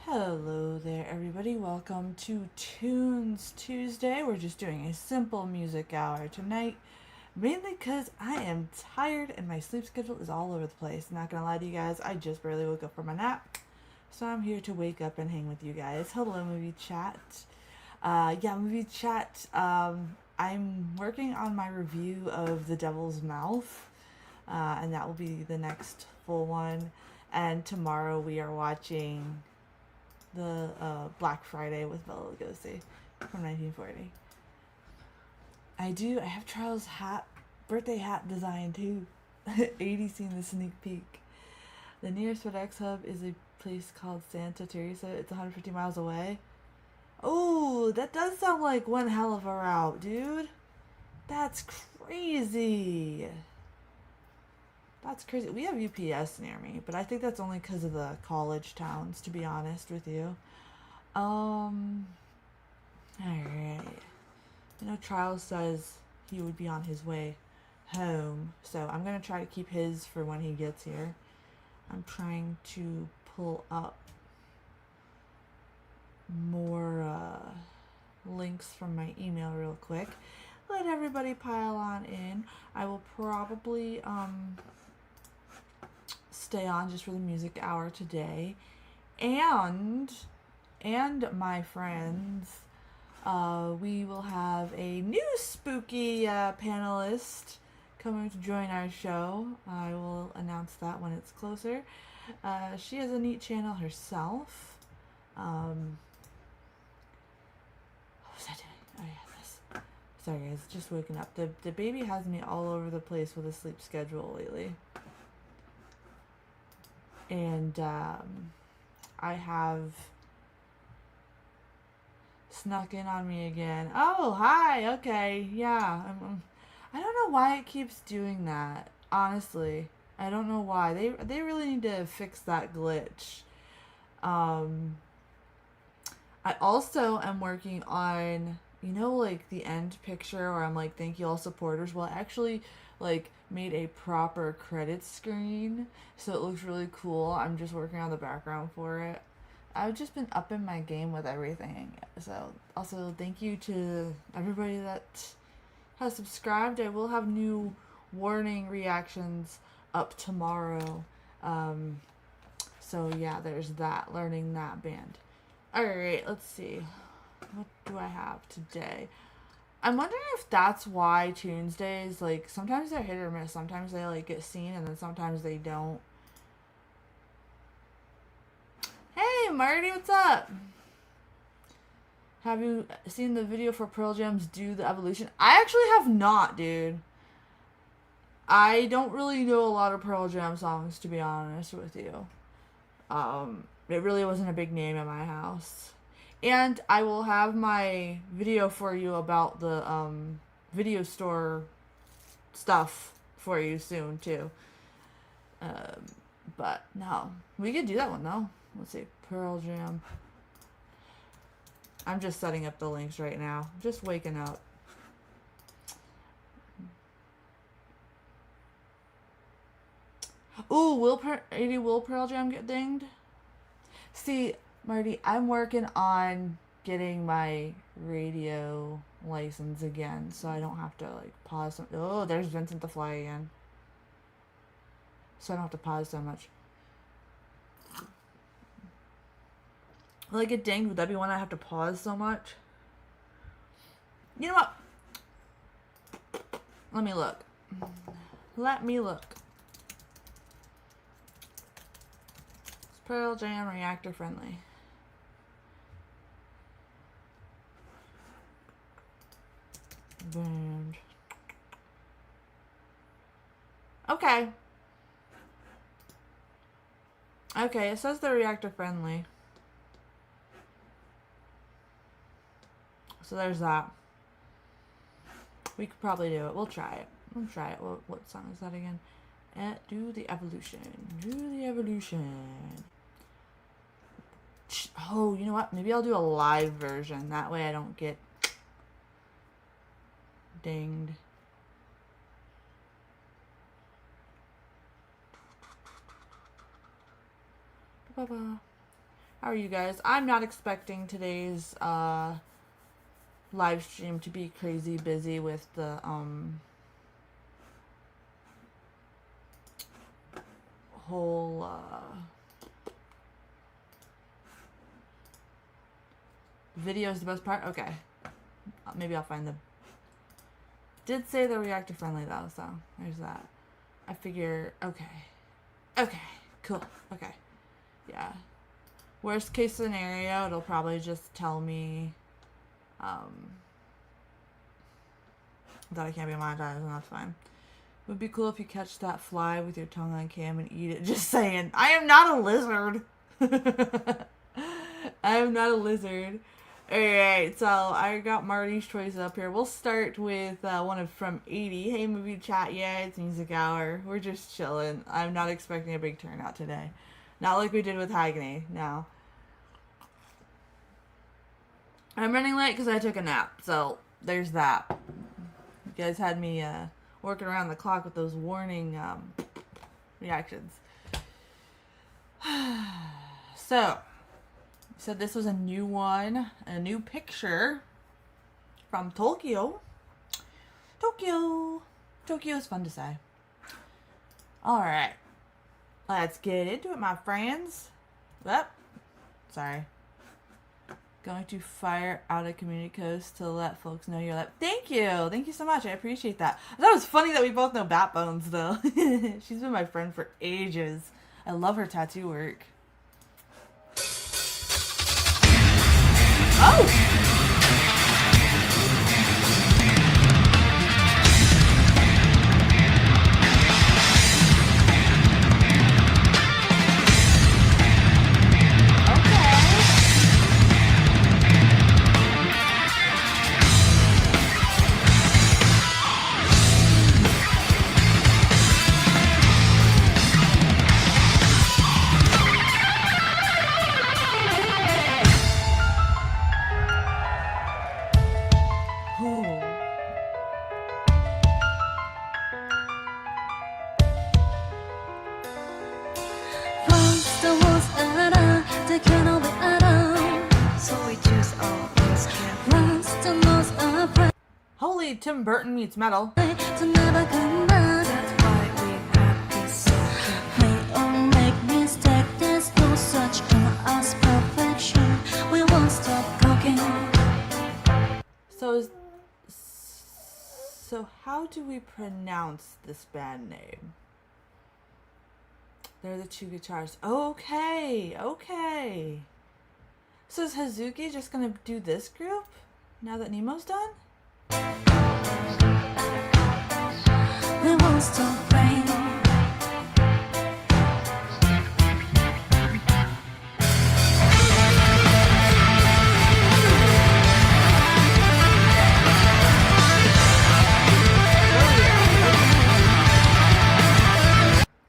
Hello there, everybody. Welcome to Tuesday. We're just doing a simple music hour tonight, mainly because I am tired and my sleep schedule is all over the place. Not gonna lie to you guys, I just barely woke up from a nap, so I'm here to wake up and hang with you guys. Hello, movie chat. Movie chat. I'm working on my review of The Devil's Mouth, and that will be the next full one. And tomorrow we are watching the Black Friday with Bela Lugosi from 1940. I have Charles' birthday hat design too. 80 seen the sneak peek. The nearest FedEx hub is a place called Santa Teresa. It's 150 miles away. Oh, that does sound like one hell of a route, dude. That's crazy. That's crazy. We have UPS near me, but I think that's only because of the college towns, to be honest with you. Alright. I know Charles says he would be on his way home, so I'm going to try to keep his for when he gets here. I'm trying to pull up more links from my email real quick. Let everybody pile on in. I will probably stay on just for the music hour today, and my friends, we will have a new spooky panelist coming to join our show. I will announce that when it's closer. She has a neat channel herself. What was I doing? Oh yeah, this. Sorry guys, just waking up. The baby has me all over the place with a sleep schedule lately. And I have snuck in on me again. Oh, hi. Okay, yeah. I don't know why it keeps doing that. Honestly, I don't know why. They really need to fix that glitch. I also am working on, like the end picture where I'm like, thank you all supporters. Well, I actually made a proper credit screen, so it looks really cool. I'm just working on the background for it. I've just been upping my game with everything. So also thank you to everybody that has subscribed. I will have new warning reactions up tomorrow. So yeah, there's that, learning that band. Alright, let's see. What do I have today? I'm wondering if that's why Tunesdays, sometimes they're hit or miss. Sometimes they, get seen, and then sometimes they don't. Hey, Marty, what's up? Have you seen the video for Pearl Jam's Do the Evolution? I actually have not, dude. I don't really know a lot of Pearl Jam songs, to be honest with you. It really wasn't a big name in my house. And I will have my video for you about the video store stuff for you soon too. But no, we could do that one though. Let's see, Pearl Jam. I'm just setting up the links right now. Just waking up. Ooh, will Pearl Jam get dinged? See, Marty, I'm working on getting my radio license again, so I don't have to pause. Oh, there's Vincent the Fly again. So I don't have to pause so much. Will I get dinged? Would that be when I have to pause so much? You know what? Let me look. Is Pearl Jam reactor friendly? Band. Okay. Okay, it says they're reactor friendly. So there's that. We could probably do it. We'll try it. What song is that again? Do the Evolution. Oh, you know what? Maybe I'll do a live version. That way I don't get dinged. How are you guys? I'm not expecting today's live stream to be crazy busy with the whole video is the best part. Okay, maybe I'll find them. Did say they're reactor friendly though, so there's that. I figure, okay, cool, okay, yeah. Worst case scenario, it'll probably just tell me that I can't be monetized, and that's fine. It would be cool if you catch that fly with your tongue on cam and eat it. Just saying, I am not a lizard. I am not a lizard. Alright, so I got Marty's choice up here. We'll start with one from 80. Hey, movie chat. Yeah, it's music hour. We're just chilling. I'm not expecting a big turnout today. Not like we did with Hagney. No. I'm running late because I took a nap. So, there's that. You guys had me working around the clock with those warning reactions. So, said this was a new one, a new picture from Tokyo. Tokyo is fun to say. Alright. Let's get into it, my friends. Well, sorry. Going to fire out a community post to let folks know you're live. Thank you. Thank you so much. I appreciate that. I thought it was funny that we both know Batbones, though. She's been my friend for ages. I love her tattoo work. Oh! Holy Tim Burton meets metal. That's why we have this song. May or make mistake, there's no such thing as perfection. We won't stop talking. So how do we pronounce this band name? They're the two guitars. Okay. So is Hazuki just gonna do this group now that Nemo's done? We won't stop praying.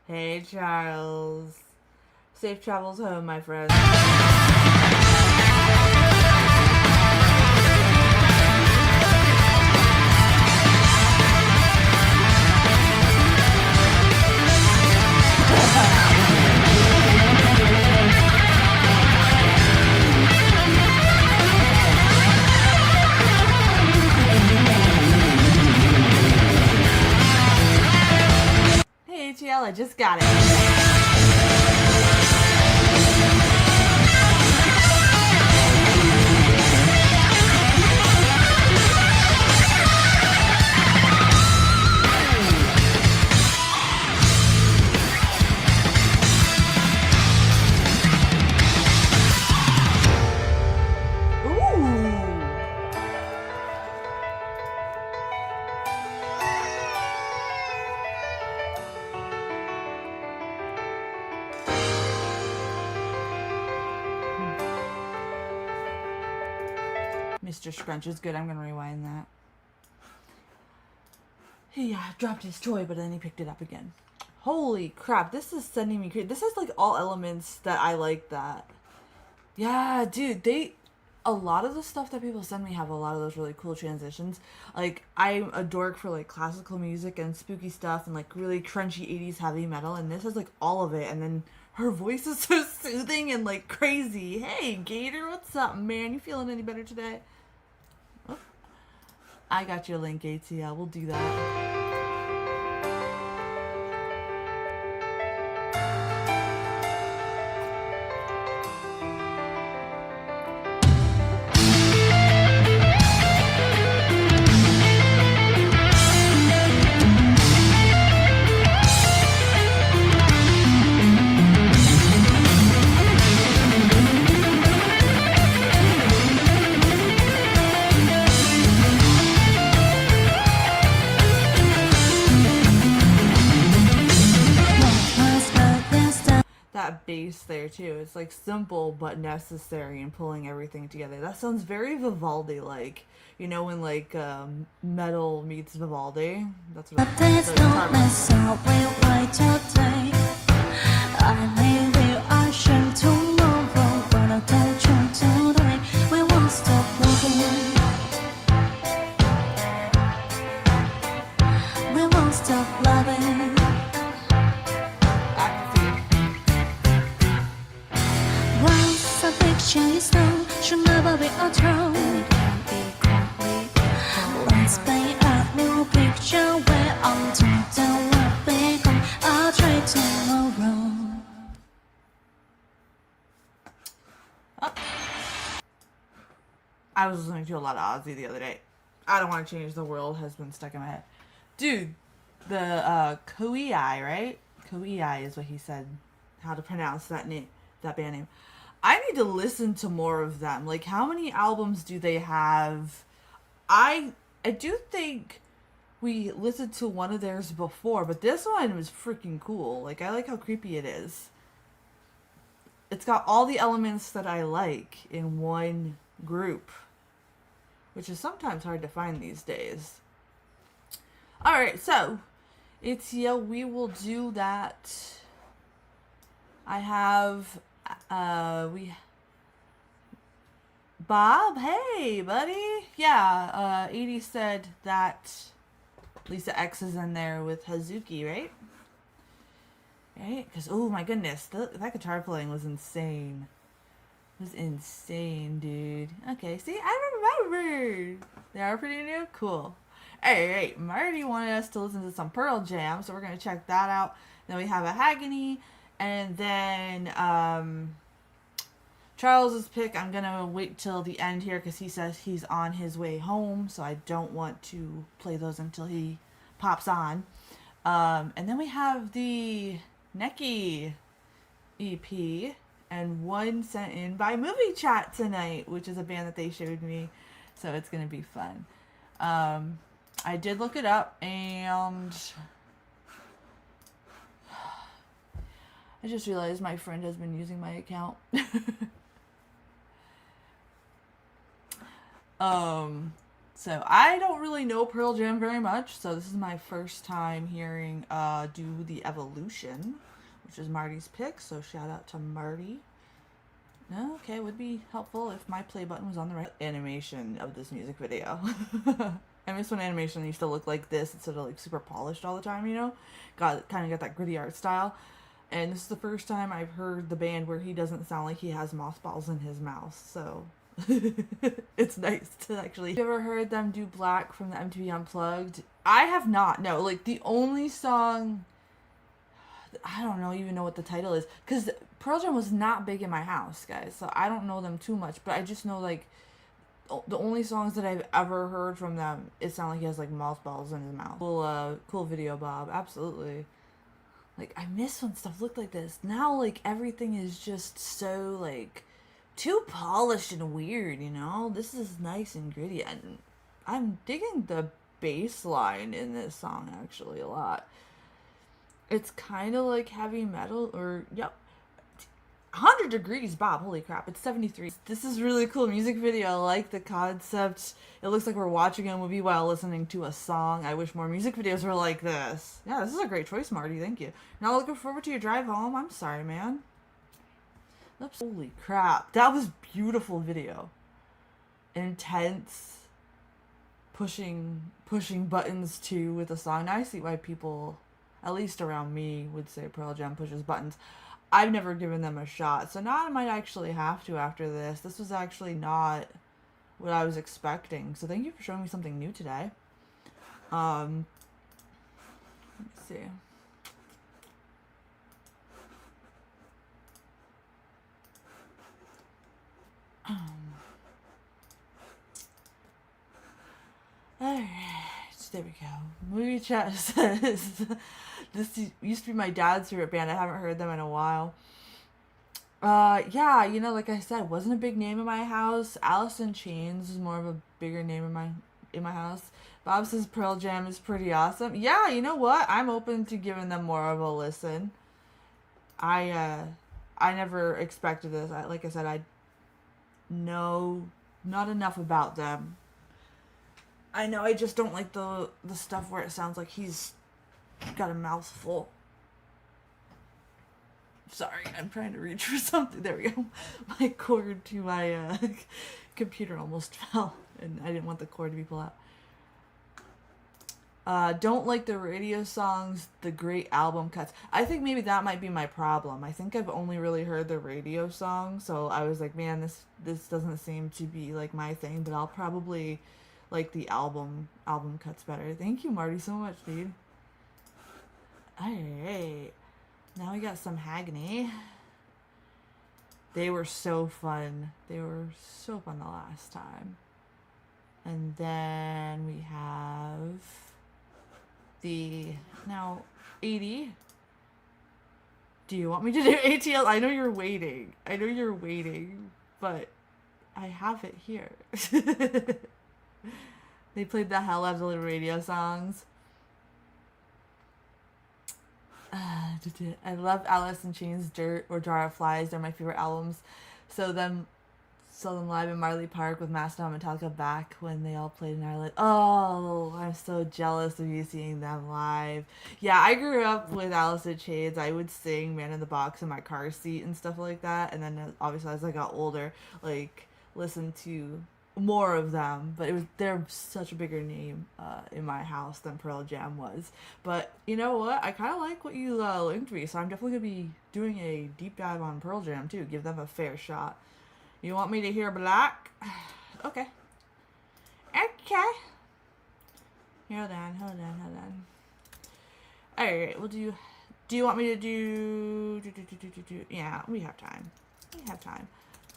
Hey Charles. Safe travels home, my friend. Hey ATL, I just got it. Mr. Scrunch is good. I'm going to rewind that. He dropped his toy, but then he picked it up again. Holy crap. This is sending me crazy. This has like all elements that I like that. Yeah, dude. A lot of the stuff that people send me have a lot of those really cool transitions. Like, I'm a dork for like classical music and spooky stuff and like really crunchy 80s heavy metal. And this has like all of it. And then her voice is so soothing and like crazy. Hey, Gator, what's up, man? You feeling any better today? Oh, I got your link, ATL. We'll do that. That bass there too. It's like simple but necessary in pulling everything together. That sounds very Vivaldi like. You know when like metal meets Vivaldi? That's what should never be a tone. It can be complete. Let's paint a new picture where until the world become a tray tomorrow. I was listening to a lot of Ozzy the other day. I don't want to change the world has been stuck in my head. Dude, the Koei, right? Koei is what he said. How to pronounce that name, that band name. I need to listen to more of them. Like, how many albums do they have? I do think we listened to one of theirs before, but this one was freaking cool. Like, I like how creepy it is. It's got all the elements that I like in one group, which is sometimes hard to find these days. Alright, so we will do that. I have Bob, hey buddy. Yeah, 80 said that Lisa X is in there with Hazuki, right? Right? Because, oh my goodness, that guitar playing was insane. It was insane, dude. Okay, see, I remembered. They are pretty new? Cool. Alright, Marty wanted us to listen to some Pearl Jam, so we're going to check that out. Then we have a Haggany. And then Charles's pick, I'm going to wait till the end here because he says he's on his way home. So I don't want to play those until he pops on. And then we have the Neki EP and one sent in by Movie Chat tonight, which is a band that they showed me. So it's going to be fun. I did look it up and I just realized my friend has been using my account. So I don't really know Pearl Jam very much, so this is my first time hearing Do the Evolution, which is Marty's pick, so shout out to Marty. Okay, would be helpful if my play button was on the right animation of this music video. I miss when animation used to look like this instead of like super polished all the time, you know? Kind of got that gritty art style. And this is the first time I've heard the band where he doesn't sound like he has mothballs in his mouth, so it's nice to actually... Have you ever heard them do Black from the MTV Unplugged? I have not, no. Like, the only song... I don't even know what the title is, because Pearl Jam was not big in my house, guys, so I don't know them too much, but I just know, like, the only songs that I've ever heard from them, it sounds like he has, like, mothballs in his mouth. Cool video, Bob. Absolutely. Like, I miss when stuff looked like this. Now, like, everything is just so, like, too polished and weird, you know? This is nice and gritty, and I'm digging the bass line in this song, actually, a lot. It's kind of like heavy metal, or, yep. 100 degrees, Bob. Holy crap. It's 73. This is really cool music video. I like the concept. It looks like we're watching a movie while listening to a song. I wish more music videos were like this. Yeah, this is a great choice, Marty. Thank you. Now looking forward to your drive home. I'm sorry, man. Oops. Holy crap. That was beautiful video. Intense. Pushing buttons too with a song. Now I see why people, at least around me, would say Pearl Jam pushes buttons. I've never given them a shot. So now I might actually have to after this. This was actually not what I was expecting. So thank you for showing me something new today. Let me see. Alright, there we go. Movie chat says this used to be my dad's favorite band. I haven't heard them in a while. Yeah, you know, like I said, wasn't a big name in my house. Alice in Chains is more of a bigger name in my house. Bob says Pearl Jam is pretty awesome. Yeah, you know what? I'm open to giving them more of a listen. I never expected this. Like I said, I know not enough about them. I know I just don't like the stuff where it sounds like he's got a mouthful. Sorry, I'm trying to reach for something. There we go. My cord to my computer almost fell, and I didn't want the cord to be pulled out. Don't like the radio songs, the great album cuts. I think maybe that might be my problem. I think I've only really heard the radio song, so I was like, man, this doesn't seem to be like my thing, but I'll probably like the album cuts better. Thank you, Marty, so much, dude. Alright. Now we got some Hackney. They were so fun. They were so fun the last time. And then we have the now 80. Do you want me to do ATL? I know you're waiting. But I have it here. They played the hell out of the little radio songs. I love Alice in Chains, Dirt, or Jar of Flies. They're my favorite albums. So them live in Marley Park with Mastodon and Metallica back when they all played in Ireland. Oh, I'm so jealous of you seeing them live. Yeah, I grew up with Alice in Chains. I would sing Man in the Box in my car seat and stuff like that. And then obviously as I got older, like listen to more of them, but they're such a bigger name in my house than Pearl Jam was. But you know what? I kind of like what you linked me, so I'm definitely gonna be doing a deep dive on Pearl Jam too. Give them a fair shot. You want me to hear Black? Okay. Hold on. Alright, well, do you want me to do... Yeah, we have time.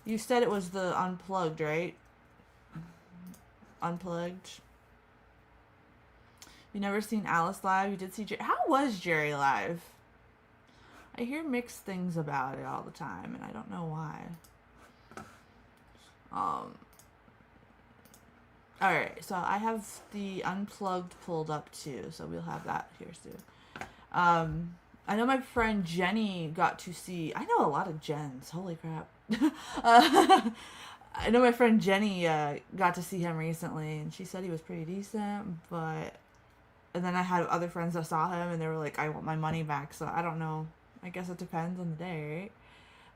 You said it was the Unplugged, right? Unplugged. You never seen Alice live? You did see Jerry. How was Jerry live? I hear mixed things about it all the time, and I don't know why. Alright, so I have the Unplugged pulled up too, so we'll have that here soon. I know my friend Jenny got to see... I know a lot of Jens. Holy crap. I know my friend Jenny got to see him recently, and she said he was pretty decent, but... And then I had other friends that saw him, and they were like, I want my money back, so I don't know. I guess it depends on the day,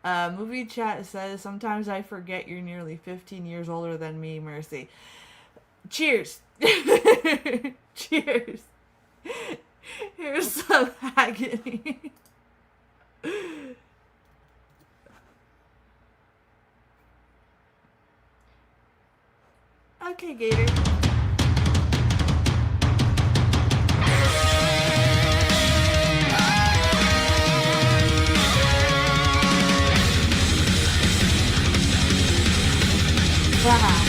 right? Movie chat says, sometimes I forget you're nearly 15 years older than me, Mercy. Cheers! Cheers! Here's some agony. Okay, Gator. Wow.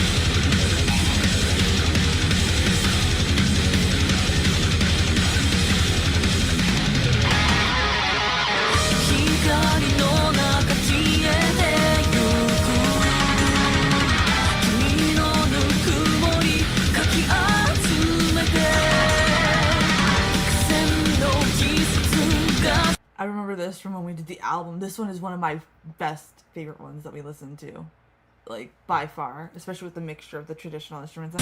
I remember this from when we did the album. This one is one of my favorite ones that we listened to. Like, by far. Especially with the mixture of the traditional instruments.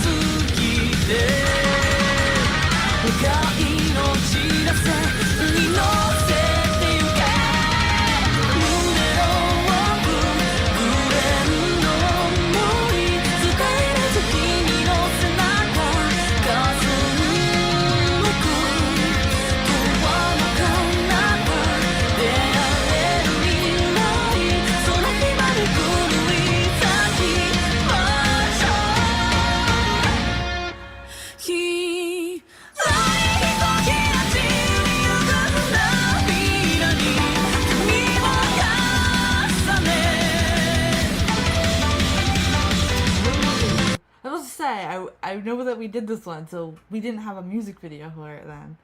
I know that we did this one, so we didn't have a music video for it then.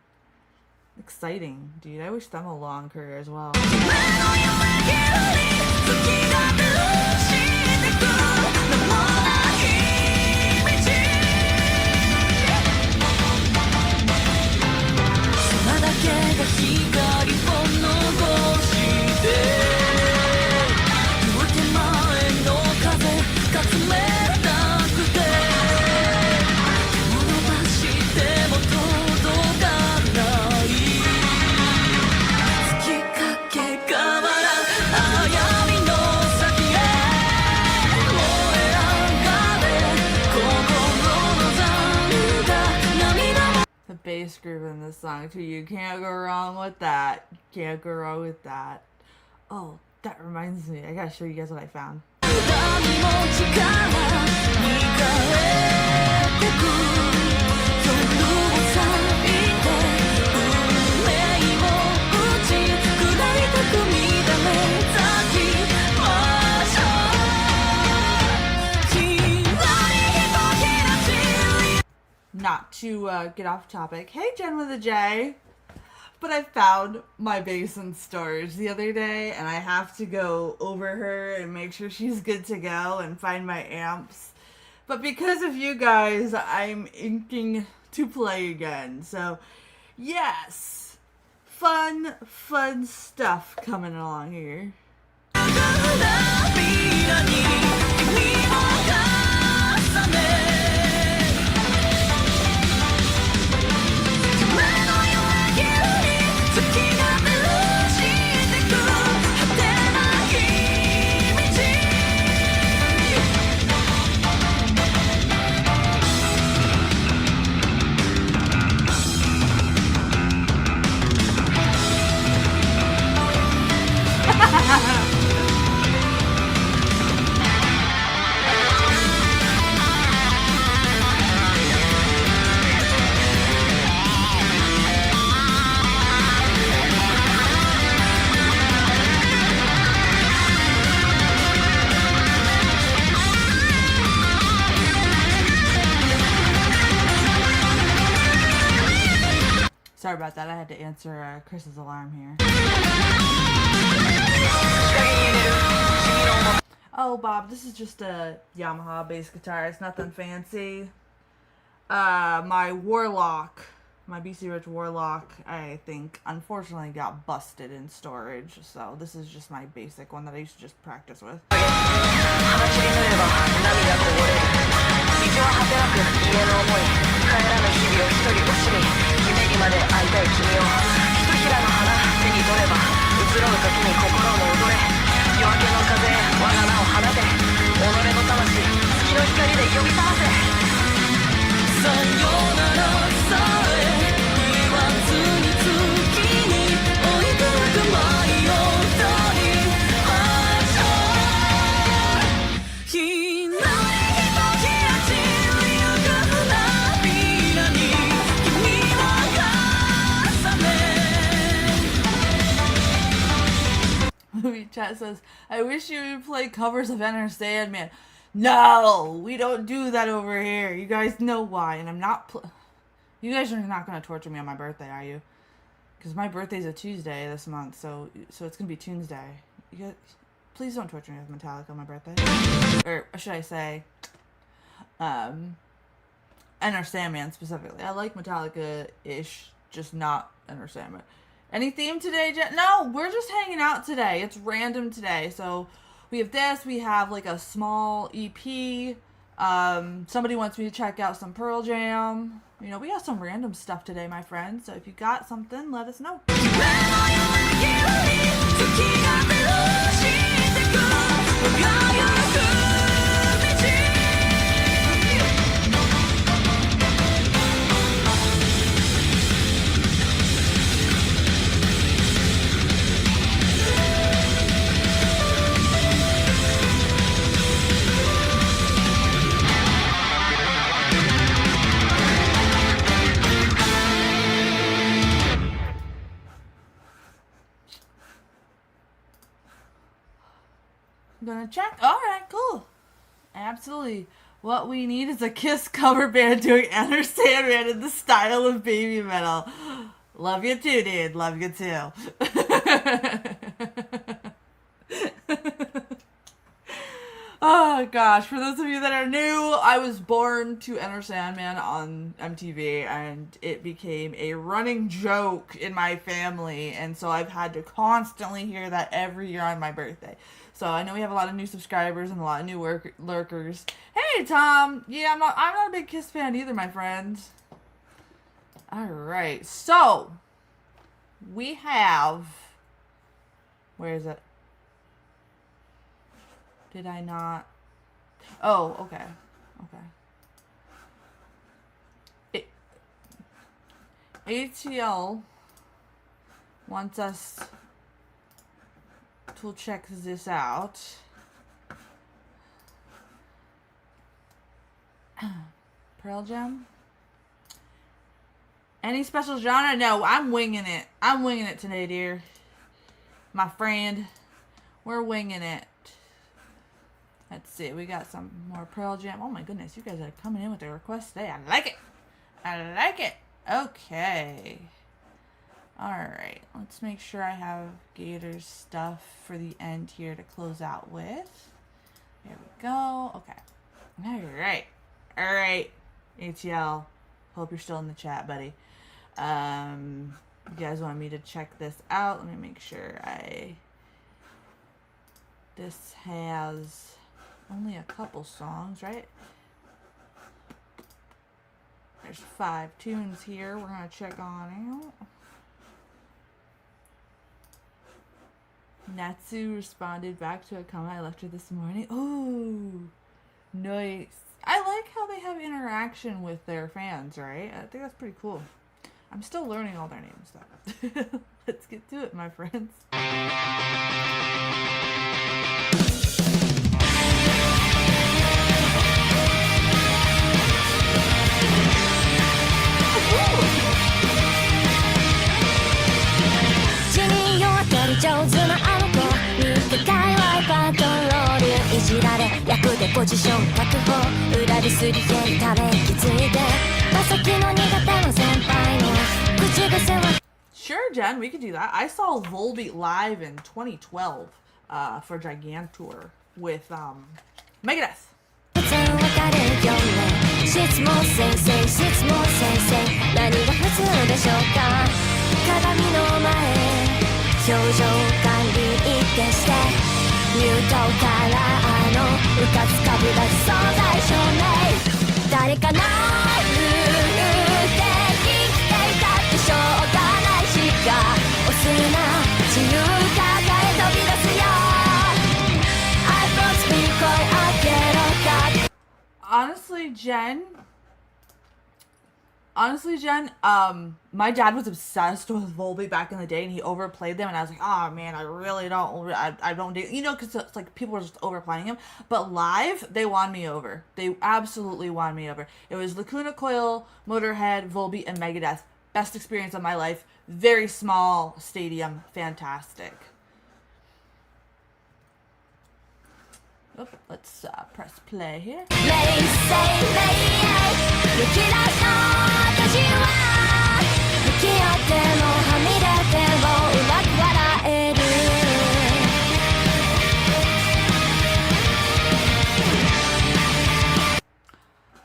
Exciting, dude. I wish them a long career as well. The bass groove in this song too. You can't go wrong with that. Can't go wrong with that. Oh, that reminds me. I gotta show you guys what I found. Not to get off topic. Hey, Jen with a J. But I found my bass in storage the other day, and I have to go over her and make sure she's good to go and find my amps. But because of you guys, I'm inking to play again. So, yes, fun stuff coming along here. Sorry about that. I had to answer Chris's alarm here. Oh, Bob, this is just a Yamaha bass guitar. It's nothing fancy. My Warlock, my BC Rich Warlock, I think, unfortunately got busted in storage. So this is just my basic one that I used to just practice with. Movie chat says, I wish you would play covers of Enter Sandman. No, we don't do that over here. You guys know why, and I'm not. You guys are not gonna torture me on my birthday, are you? Because my birthday's a Tuesday this month, so it's gonna be Tunesday. You guys, please don't torture me with Metallica on my birthday, or should I say, Enter Sandman specifically. I like Metallica-ish, just not Enter Sandman. Any theme today, Jen? No, we're just hanging out today. It's random today. So we have this. We have like a small EP. Somebody wants me to check out some Pearl Jam. You know, we got some random stuff today, my friends. So if you got something, let us know. I'm gonna check. All right, cool. Absolutely. What we need is a Kiss cover band doing Enter Sandman in the style of baby metal. Love you too, dude. Love you too. Oh gosh, for those of you that are new, I was born to Enter Sandman on MTV, and it became a running joke in my family, and so I've had to constantly hear that every year on my birthday. So I know we have a lot of new subscribers and a lot of new lurkers. Hey Tom, yeah, I'm not a big Kiss fan either, my friends. All right, so we have, where is it? Did I not? Oh, okay. ATL wants us to check this out. Pearl Jam? Any special genre? No, I'm winging it. I'm winging it today, dear. My friend. We're winging it. Let's see, we got some more Pearl Jam. Oh my goodness, you guys are coming in with the requests today. I like it. I like it. Okay. Alright, let's make sure I have Gator's stuff for the end here to close out with. There we go. Okay. Alright. Alright, ATL. Hope you're still in the chat, buddy. You guys want me to check this out? Let me make sure this has only a couple songs, right? There's 5 tunes here we're going to check on out. Natsu responded back to a comment I left her this morning. Ooh, nice. I like how they have interaction with their fans, right? I think that's pretty cool. I'm still learning all their names, though. Let's get to it, my friends. Sure, Jen, we could do that. I saw Volbeat live in 2012 for Gigantour with Megadeth. 質問先生質問先生何が普通でしょうか鏡の前表情管理一転して入刀からうかつかぶらず存在証明誰かな言って生きていたってしょうがないしか押すな自由抱え飛び出すよ I don't speak 声上げろかHonestly, Jen, my dad was obsessed with Volbeat back in the day, and he overplayed them, and I was like, oh man, I really don't, I don't do, you know, because it's like people were just overplaying him, but live, they won me over. They absolutely won me over. It was Lacuna Coil, Motorhead, Volbeat, and Megadeth. Best experience of my life. Very small stadium. Fantastic. Oh, let's press play here.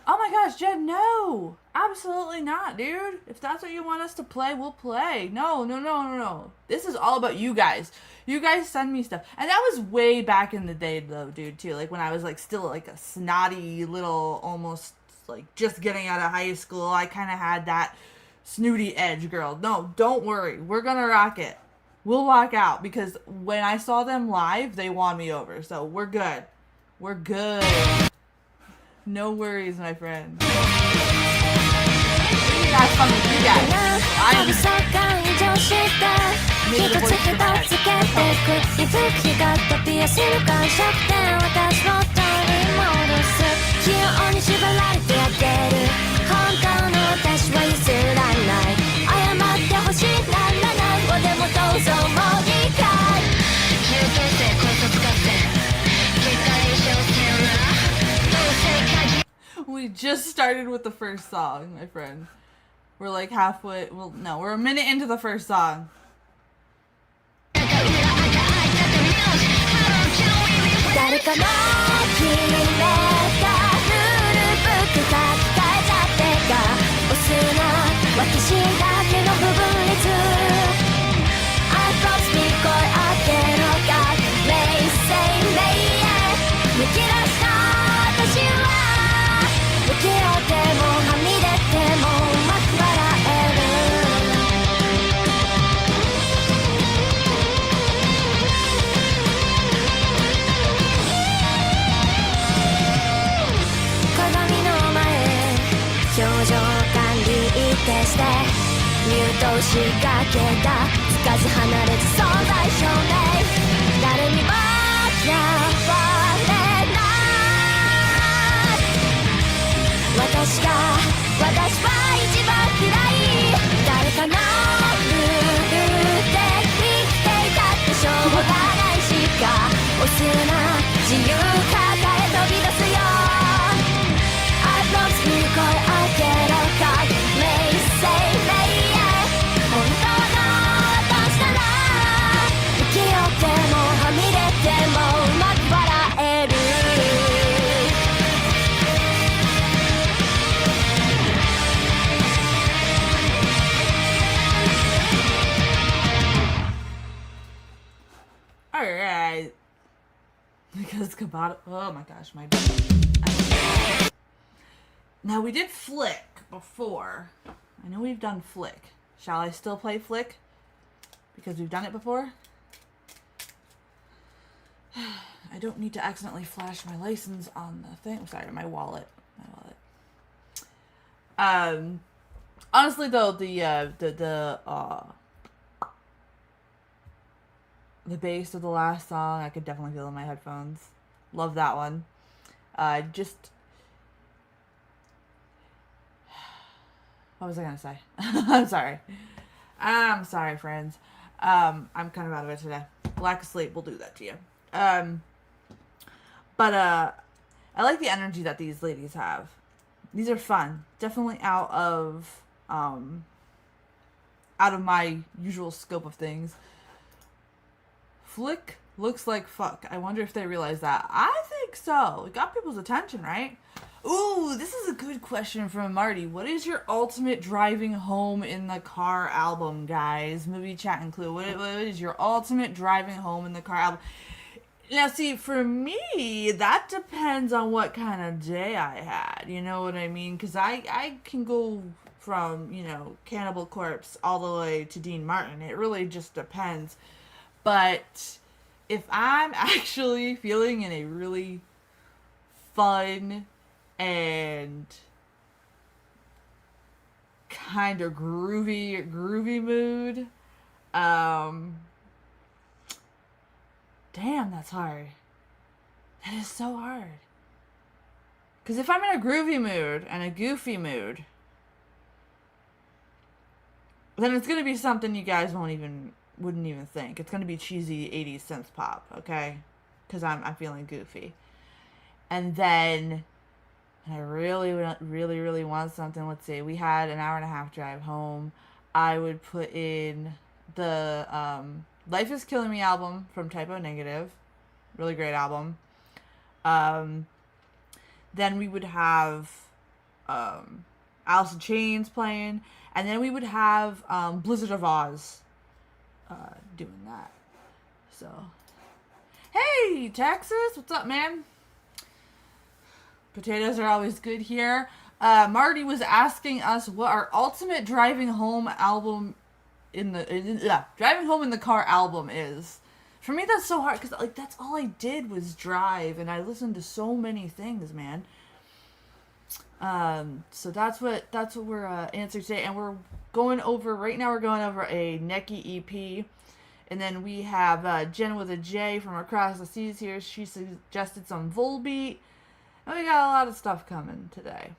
Oh my gosh, Jen, no! Absolutely not, dude. If that's what you want us to play, we'll play. No. This is all about you guys. You guys send me stuff. And that was way back in the day, though, dude, too. Like, when I was, like, still, like, a snotty little, almost, like, just getting out of high school. I kind of had that snooty edge, girl. No, don't worry. We're gonna rock it. We'll walk out. Because when I saw them live, they won me over. So, we're good. We're good. No worries, my friend. Have fun with you guys. I'm一つ一つつけてく息吹が飛び出せる感触で私を取り戻す器用に縛られてやってる本当の私は譲らない謝ってほしいならなんぼでもどうぞもういいかい中継生高速合戦結果延長戦はどうせ鍵 just started with the first song, my friend. We're like halfway. Well, no, we're a minute into the first song. 誰かの決めたルールブック書き換えちゃってか押すな私だけの不分率 I promise 聞こえあけのか May say may 抜き出した私は不器用でもはみ出てもうまく笑える表情管理徹して入刀しかけたつかず離れず存在証明誰にも嫌われない私は一番嫌い誰かのルールで生きていたってしょうがないしか押すな自由抱え飛び出すよ聞こえあげろか May say may 本当の私なら不器用でもはみ出てもうまく笑える Alright. Because Kabata. Oh my gosh, my. Now, we did Flick before. I know we've done Flick. Shall I still play Flick? Because we've done it before? I don't need to accidentally flash my license on the thing. Sorry, my wallet. Honestly, though, the bass of the last song, I could definitely feel in my headphones. Love that one. What was I gonna say? I'm sorry, friends. I'm kind of out of it today. Lack of sleep will do that to you. But I like the energy that these ladies have. These are fun. Definitely out of my usual scope of things. Flick looks like fuck. I wonder if they realize that. I think so. It got people's attention, right? Ooh, this is a good question from Marty. What is your ultimate driving home in the car album, guys? Movie chat and clue. What is your ultimate driving home in the car album? Now, see, for me, that depends on what kind of day I had. You know what I mean? Because I can go from, Cannibal Corpse all the way to Dean Martin. It really just depends. But if I'm actually feeling in a really fun and kind of groovy mood, damn, that's hard. That is so hard. Because if I'm in a groovy mood and a goofy mood, then it's going to be something you guys wouldn't even think. It's going to be cheesy 80s synth pop, okay? Because I'm feeling goofy. And then I really want something. Let's see. We had an hour and a half drive home. I would put in the Life is Killing Me album from Typo Negative. Really great album. Then we would have Alice in Chains playing. And then we would have Blizzard of Oz doing that. So, hey, Texas. What's up, man? Potatoes are always good here. Marty was asking us what our ultimate driving home album driving home in the car album is. For me, that's so hard because that's all I did was drive, and I listened to so many things, man. So that's what we're answering today, and we're going over right now. We're going over a Neki EP, and then we have Jen with a J from across the seas here. She suggested some Volbeat. And we got a lot of stuff coming today.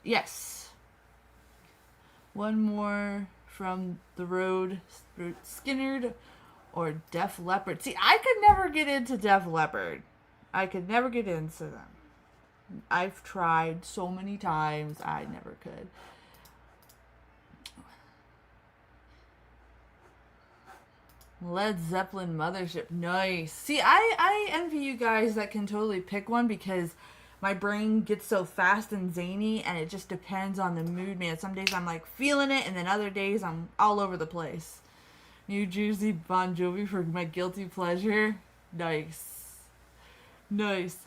Yes. One more from the road. Skinnerd or Def Leppard. See, I could never get into Def Leppard. I could never get into them. I've tried so many times. I never could. Led Zeppelin Mothership. Nice. See, I envy you guys that can totally pick one because my brain gets so fast and zany and it just depends on the mood, man. Some days I'm like feeling it and then other days I'm all over the place. New Jersey Bon Jovi for my guilty pleasure. Nice. Nice.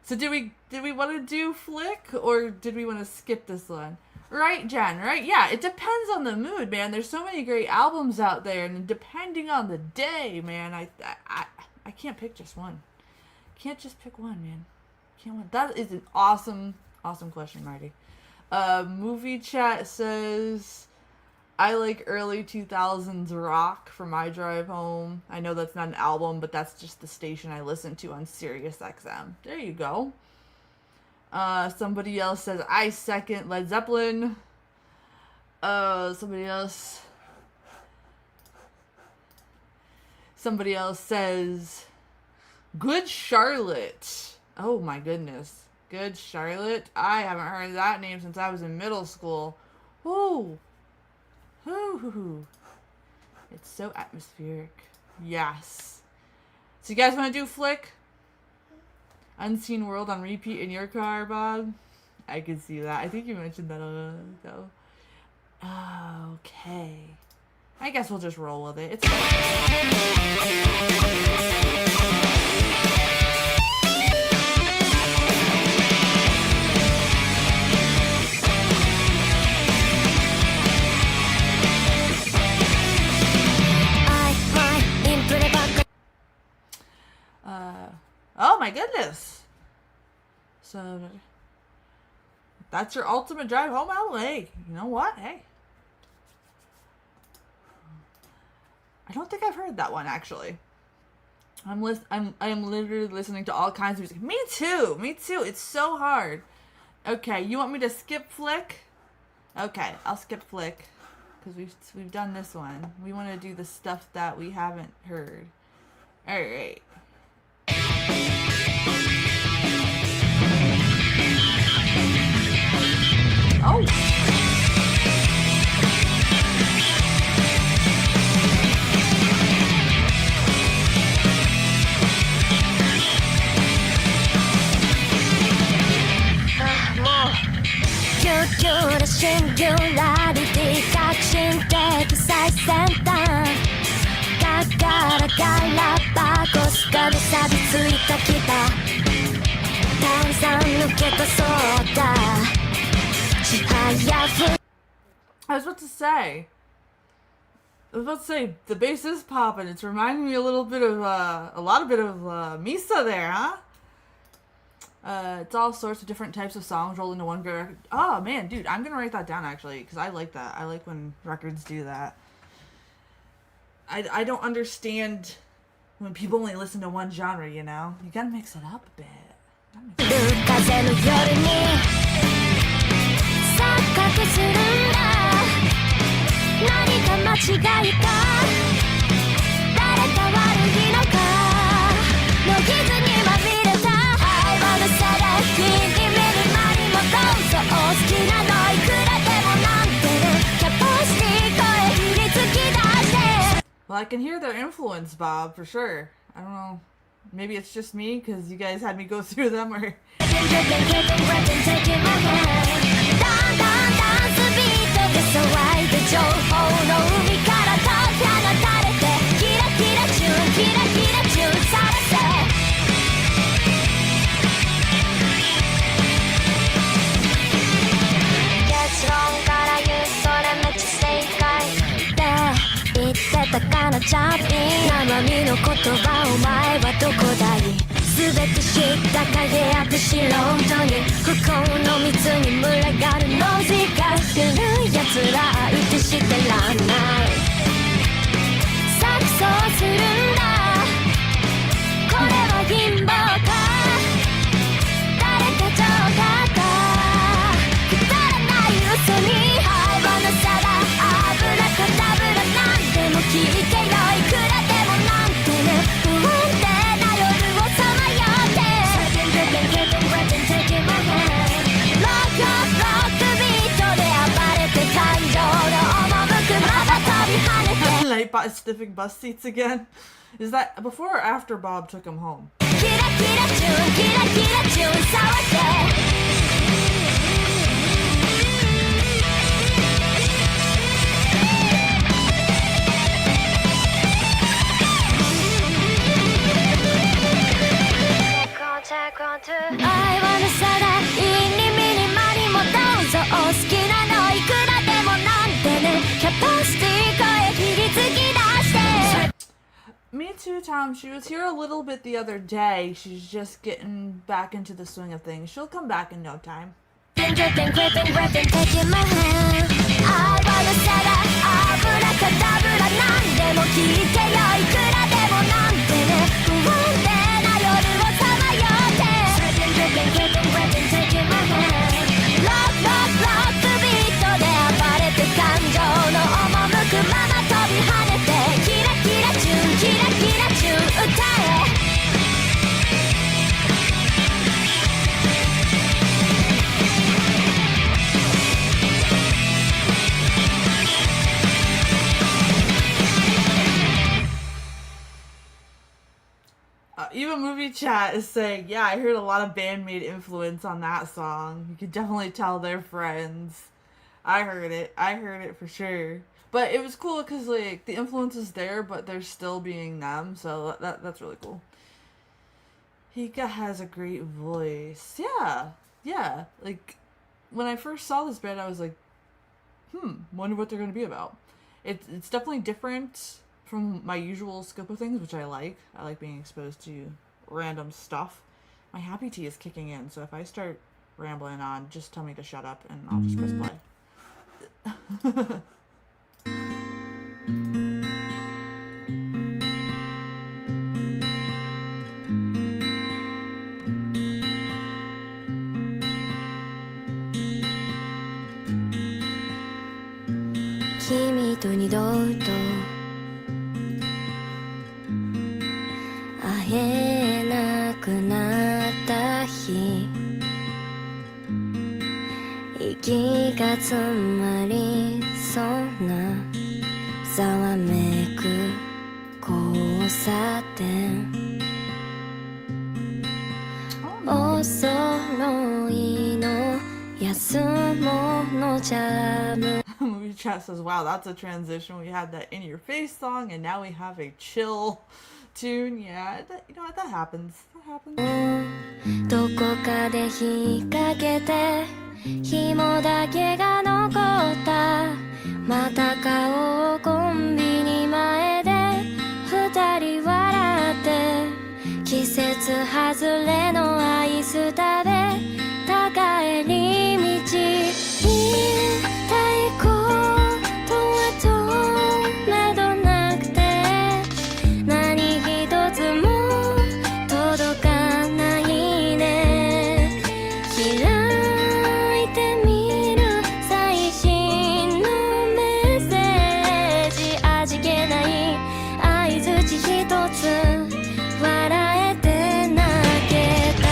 So did we want to do Flick or did we want to skip this one? Right, Jen, right? Yeah, it depends on the mood, man. There's so many great albums out there, and depending on the day, man, I can't pick just one. Can't just pick one, man. Can't one. That is an awesome question, Marty. Movie chat says, I like early 2000s rock for my drive home. I know that's not an album, but that's just the station I listen to on Sirius XM. There you go. Somebody else says, I second Led Zeppelin. Somebody else says, Good Charlotte. Oh my goodness. Good Charlotte. I haven't heard that name since I was in middle school. Ooh. Ooh. It's so atmospheric. Yes. So you guys want to do Flick? Unseen World on repeat in your car, Bob? I can see that. I think you mentioned that a minute ago. Okay. I guess we'll just roll with it. It's oh my goodness. So that's your ultimate drive home album. Hey, you know what? Hey. I don't think I've heard that one actually. I'm literally listening to all kinds of music. Me too. It's so hard. Okay, you want me to skip Flick? Okay, I'll skip Flick because we've done this one. We want to do the stuff that we haven't heard. All right. Oh. Future singularity 革新的最先端だからガラパゴスから錆びついた牙炭酸抜けたソーダ I was about to say, the bass is popping. It's reminding me a lot of Misa there, huh? It's all sorts of different types of songs rolled into one record. Oh man, dude, I'm gonna write that down actually because I like that. I like when records do that. I don't understand when people only listen to one genre. You know, you gotta mix it up a bit. 錯覚するんだ何が間違いか誰か悪いのかノイズにまみれた愛はのさら気に見る間にもどうぞ好きなのいくらでもなんてねキャパシティ声振り突き出して Well, I can hear their influence, Bob, for sure. I don't know. Maybe it's just me because you guys had me go through them or... 騒いで情報の海から解き放たれてキラキラチューンキラキラチューンされて結論から言うそれめっちゃ正解って言ってたかなチャッピー生身の言葉お前はどこだい全て知った影あく素人に不幸の蜜に群がるノイズーがしてる奴ら相手してらんない錯綜するんだこれは貧乏か誰か情がかくだらない嘘に愛はなさらアブラカダブラなんでも聞いてよいくらでもなんてね不安定な夜をさまよって Getting, getting, getting, taking my sniffing bus seats again? Is that before or after Bob took him home? Me too, Tom. She was here a little bit the other day. She's just getting back into the swing of things. She'll come back in no time. Even Movie Chat is saying, yeah, I heard a lot of bandmate influence on that song. You could definitely tell they're friends. I heard it for sure. But it was cool because, like, the influence is there, but they're still being them, so that's really cool. Hika has a great voice. Yeah. Like, when I first saw this band, I was like, wonder what they're going to be about. It's definitely different from my usual scope of things, which I like. I like being exposed to random stuff. My happy tea is kicking in, so if I start rambling on, just tell me to shut up and I'll just press play. 君と二度と会えなくなった日、息が詰まりそうなざわめく交差点、お揃いの安物ジャム。 Movie Chat says, wow, that's a transition. We had that In Your Face song, and now we have a chill tune. Yeah, you know what? That happens. That happens. どこかで引っ掛けて紐だけが残った、また買おうコンビニ前で二人笑って、季節外れのアイス食べた帰り道、言いたいことはとめどなくて、何一つも届かないね。開いてみる最新のメッセージ、味気ない相づち一つ、笑えて泣けた。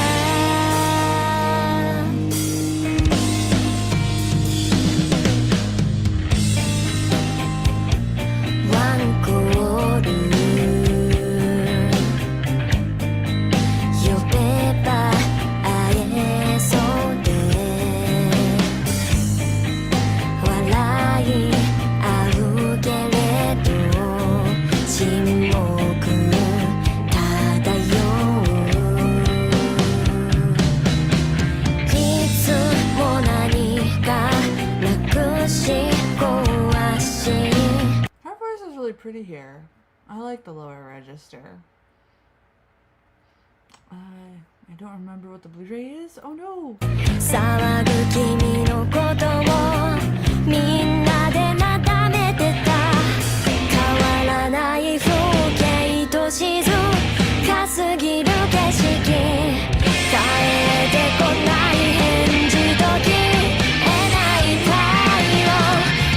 ワンコール呼べば会えそうで、笑い合うけれど沈黙漂う、いつも何かなくし壊し。 Her voice is really pretty here. I like the lower register. I don't remember what the Blu-ray is. Oh no! 騒ぐ君のことをみんなで眺めてた、変わらない風景と静かすぎる景色、帰ってこない返事と消えない太陽、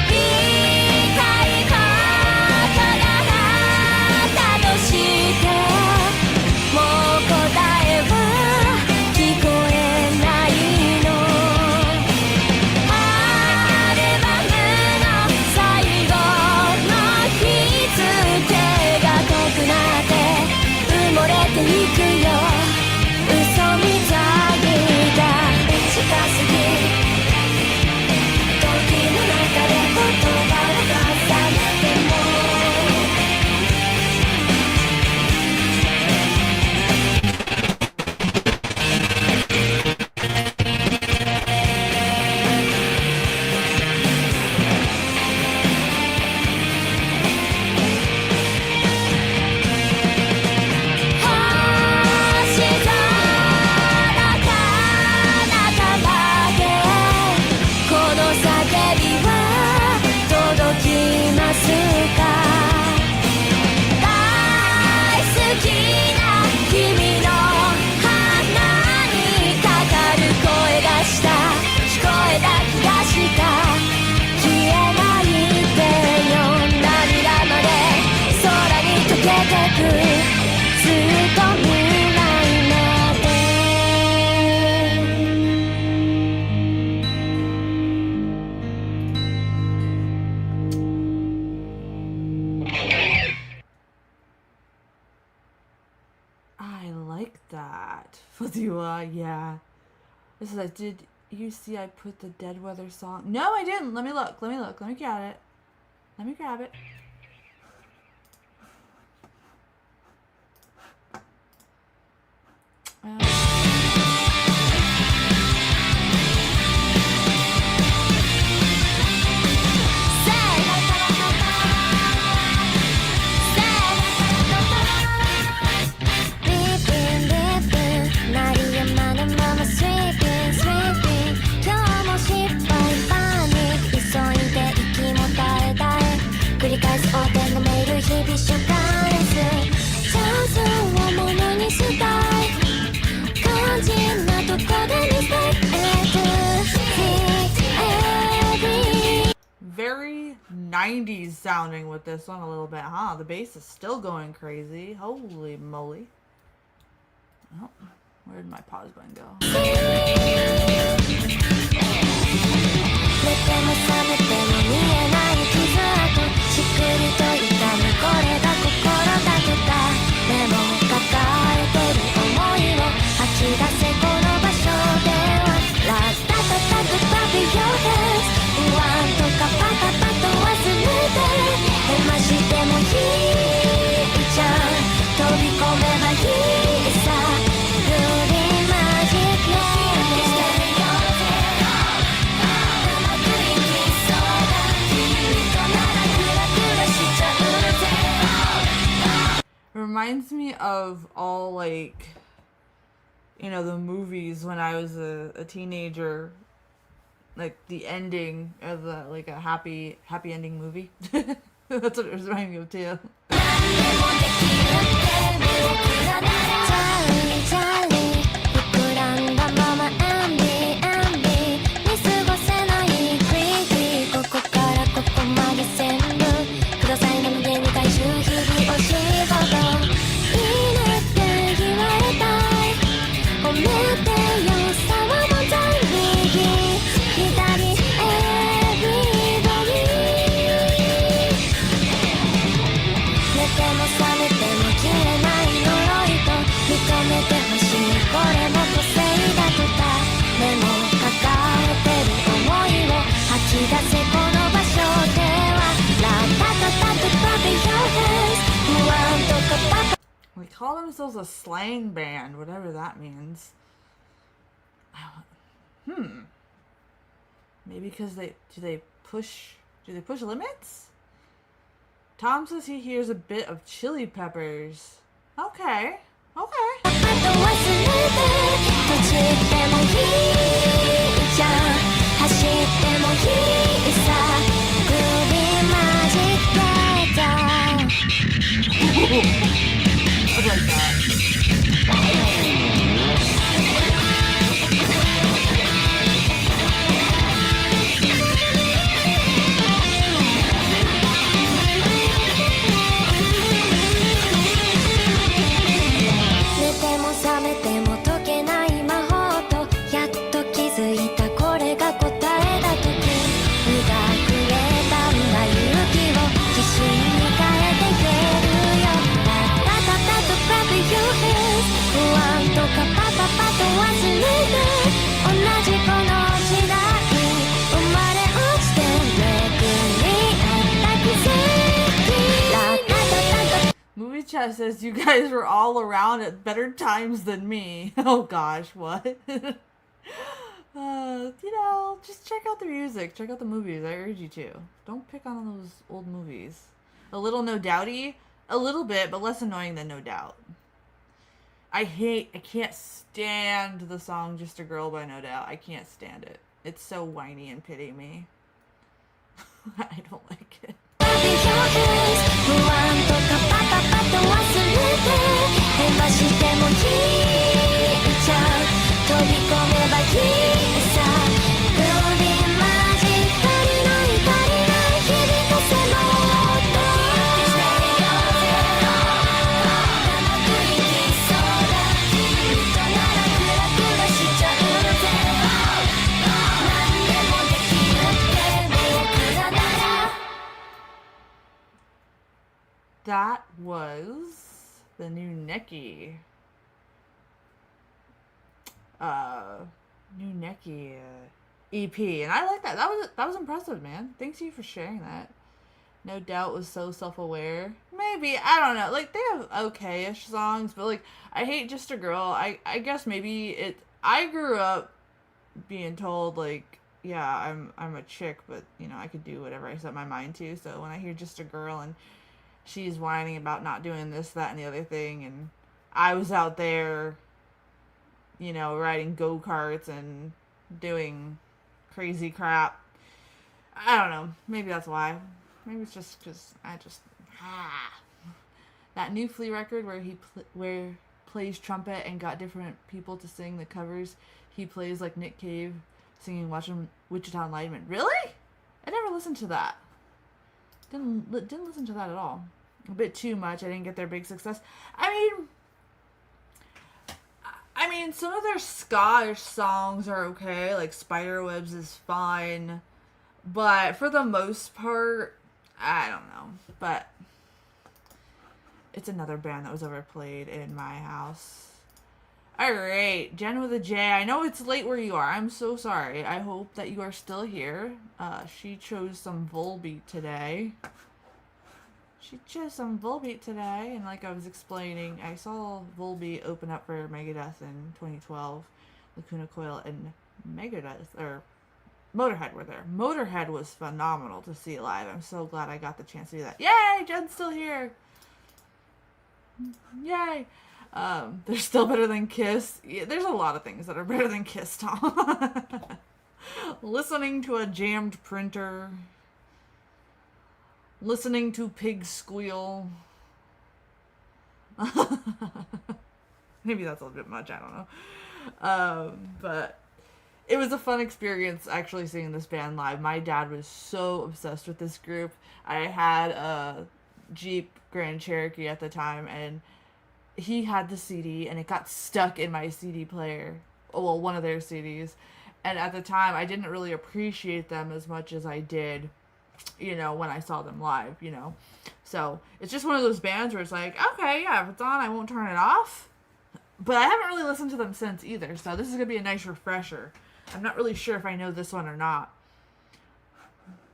言いたいことがあったとして、もう答えは聞こえないの。アルバムの最後の日付 that. Fuzziwa, yeah. This is like, did you see I put the Dead Weather song? No, I didn't. Let me look. Let me grab it. Let me grab it. Very 90s sounding with this song a little bit, huh? The bass is still going crazy. Holy moly. Oh, where did my pause button go? Reminds me of all, like, you know, the movies when I was a teenager, like the ending of the, like, a happy ending movie. That's what it was reminding me of too. They call themselves a slang band, whatever that means. Maybe because do they push limits? Tom says he hears a bit of Chili Peppers. Okay. I like that. Movie chat says you guys were all around at better times than me. Oh gosh, what? You know, just check out the music, check out the movies. I urge you to. Don't pick on those old movies. A little No Doubty, a little bit, but less annoying than No Doubt. I can't stand the song Just a Girl by No Doubt. I can't stand it. It's so whiny and pity me. I don't like it. That was the new Nikki. New Neki EP, and I like that. That was impressive, man. Thanks to you for sharing that. No Doubt was so self-aware. Maybe, I don't know. Like, they have okay-ish songs, but like, I Hate Just a Girl. I guess maybe I grew up being told like, yeah, I'm a chick, but you know, I could do whatever I set my mind to. So when I hear Just a Girl and she's whining about not doing this, that, and the other thing, and I was out there, you know, riding go-karts and doing crazy crap. I don't know. Maybe that's why. Maybe it's just because that new Flea record where he plays trumpet and got different people to sing the covers. He plays like Nick Cave singing Wichita Enlightenment. Really? I never listened to that. Didn't listen to that at all. A bit too much. I didn't get their big success. I mean, some of their Scottish songs are okay. Like Spiderwebs is fine, but for the most part, I don't know. But it's another band that was overplayed in my house. Alright, Jen with a J. I know it's late where you are. I'm so sorry. I hope that you are still here. She chose some Volbeat today. And like I was explaining, I saw Volbeat open up for Megadeth in 2012. Lacuna Coil and Megadeth, or Motorhead were there. Motorhead was phenomenal to see live. I'm so glad I got the chance to do that. Yay! Jen's still here! Yay! They're still better than Kiss. Yeah, there's a lot of things that are better than Kiss, Tom. Listening to a jammed printer. Listening to pigs squeal. Maybe that's a little bit much, I don't know. But it was a fun experience actually seeing this band live. My dad was so obsessed with this group. I had a Jeep Grand Cherokee at the time, and he had the CD, and it got stuck in my CD player. Well, one of their CDs. And at the time, I didn't really appreciate them as much as I did, you know, when I saw them live, you know. So, it's just one of those bands where it's like, okay, yeah, if it's on, I won't turn it off. But I haven't really listened to them since either, so this is going to be a nice refresher. I'm not really sure if I know this one or not.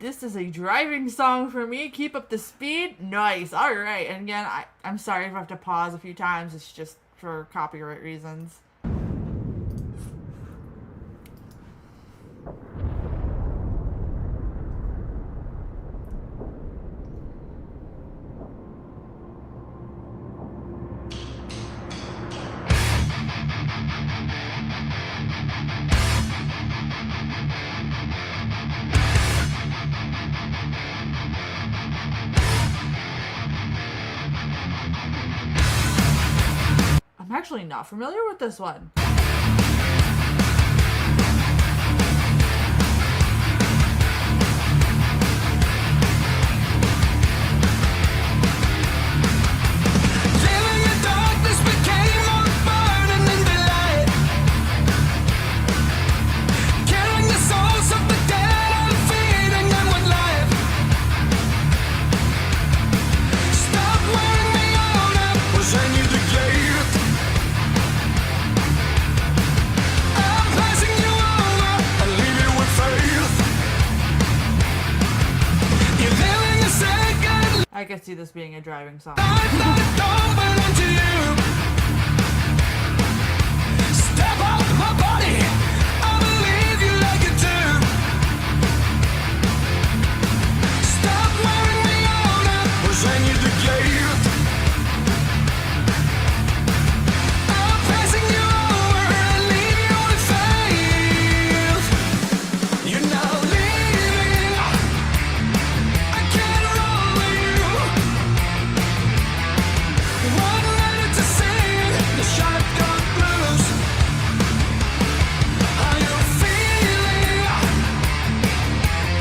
This is a driving song for me. Keep up the speed. Nice. All right. And again, I'm sorry if I have to pause a few times. It's just for copyright reasons. I'm actually not familiar with this one. I could see this being a driving song. Step off my body, I believe you like it too. Stop wearing me out, was I need the gift. I'm passing you over and leave you with faith. You're now leaving, I can't roll with you. One minute to sing the shotgun blues. How you feeling?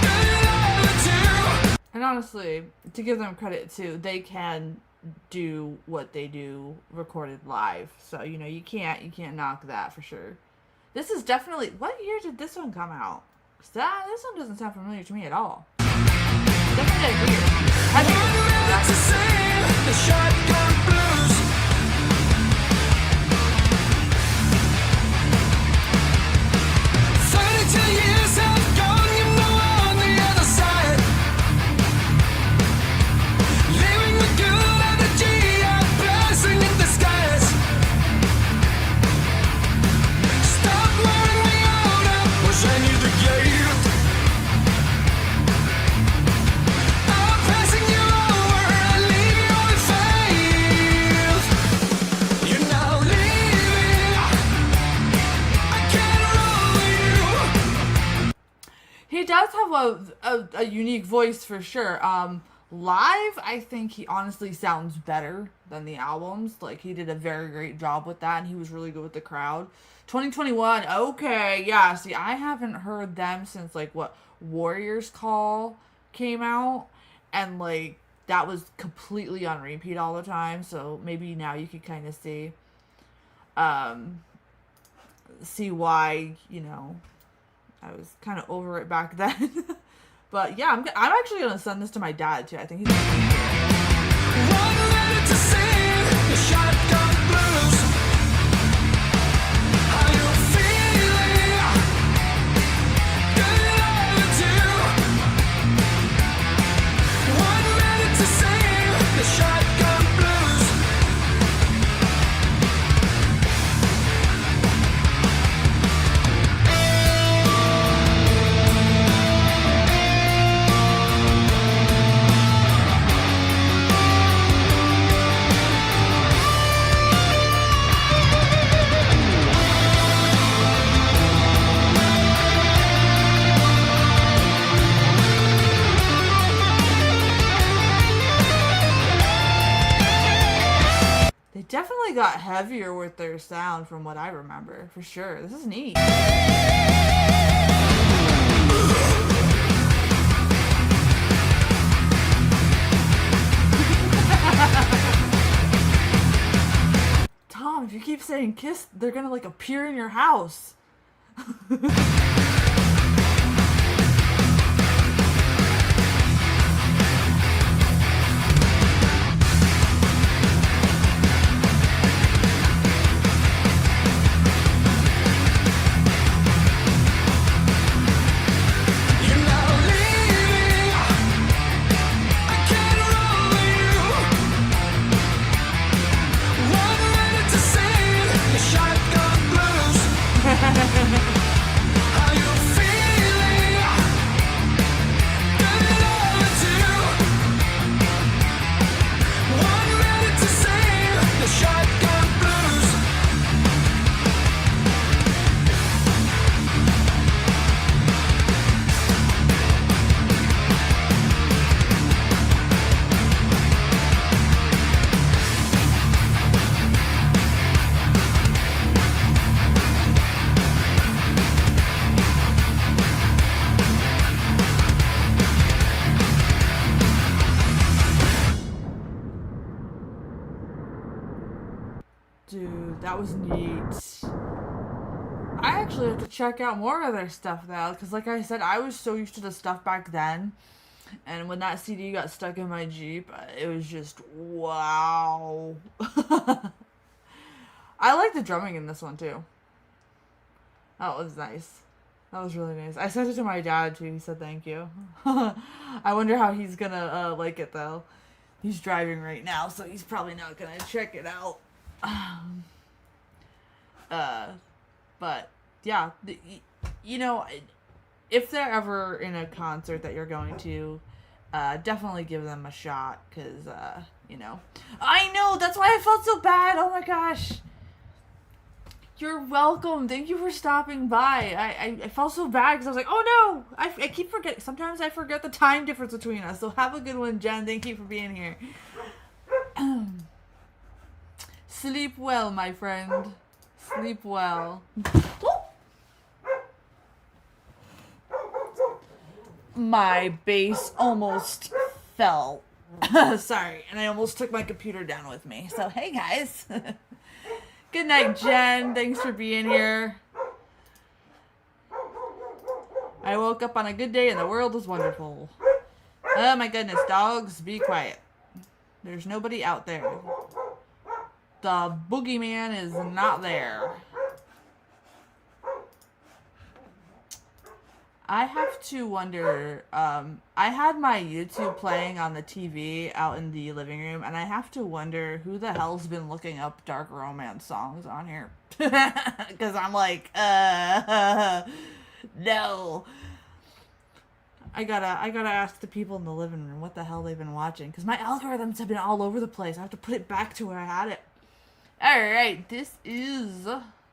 Do you love it too? And honestly, to give them credit too, they can do what they do recorded live. So, you know, you can't knock that for sure. This is definitely, what year did this one come out? 'Cause this one doesn't sound familiar to me at all. Definitely a year. To sing the shotgun blues. have a unique voice for sure. Live, I think he honestly sounds better than the albums. Like, he did a very great job with that, and he was really good with the crowd. 2021, okay, yeah. See, I haven't heard them since, like, Warriors Call came out, and, like, that was completely on repeat all the time, so maybe now you could kind of see why, you know, I was kind of over it back then. But yeah, I'm actually gonna send this to my dad too. I think he's gonna like They definitely got heavier with their sound from what I remember, for sure. This is neat. Tom, if you keep saying kiss, they're gonna like appear in your house. Dude, that was neat. I actually have to check out more of their stuff now, because like I said, I was so used to the stuff back then, and when that CD got stuck in my Jeep, it was just, wow. I like the drumming in this one, too. That was nice. That was really nice. I sent it to my dad, too. He said thank you. I wonder how he's gonna like it, though. He's driving right now, so he's probably not gonna check it out. But yeah, you know, if they're ever in a concert that you're going to, definitely give them a shot, because you know, I know, that's why I felt so bad. Oh my gosh, you're welcome, thank you for stopping by. I felt so bad because I was like, oh no, I keep forgetting. Sometimes I forget the time difference between us. So have a good one, Jen. Thank you for being here. Sleep well, my friend. Sleep well. My base almost fell. Sorry, and I almost took my computer down with me. So, hey guys. Good night, Jen. Thanks for being here. I woke up on a good day and the world was wonderful. Oh my goodness, dogs, be quiet. There's nobody out there. The boogeyman is not there. I have to wonder, I had my YouTube playing on the TV out in the living room, and I have to wonder who the hell's been looking up dark romance songs on here. Because I'm like, no. I gotta ask the people in the living room what the hell they've been watching, because my algorithms have been all over the place. I have to put it back to where I had it. Alright, this is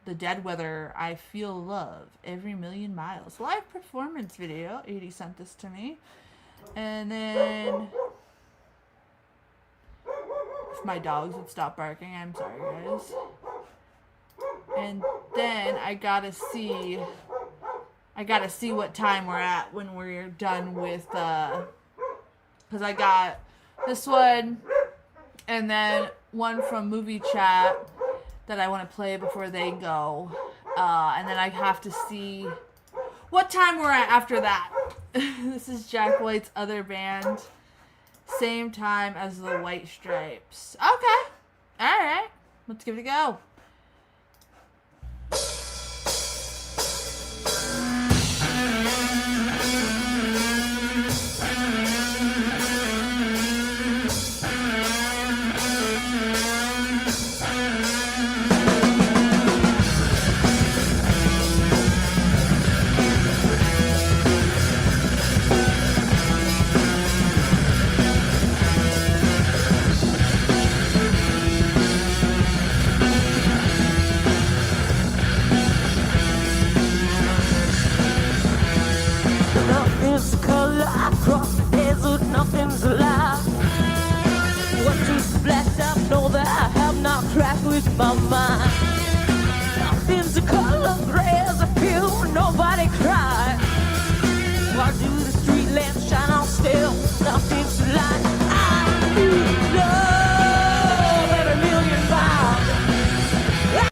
the Dead Weather, I Feel Love, Every Million Miles. Live performance video. 80 sent this to me. And then, if my dogs would stop barking, I'm sorry, guys. And then I gotta see what time we're at when we're done with, because I got this one, and then one from Movie Chat that I want to play before they go. And then I have to see what time we're at after that. This is Jack White's other band. Same time as the White Stripes. Okay. Alright. Let's give it a go. Nothing's color across the desert, nothing's alive. What to splash up, know that I have not cracked with my mind. Nothing's a color gray as I feel, nobody cries. Why do the street lamps shine on still? Nothing's alive. I feel love every million miles.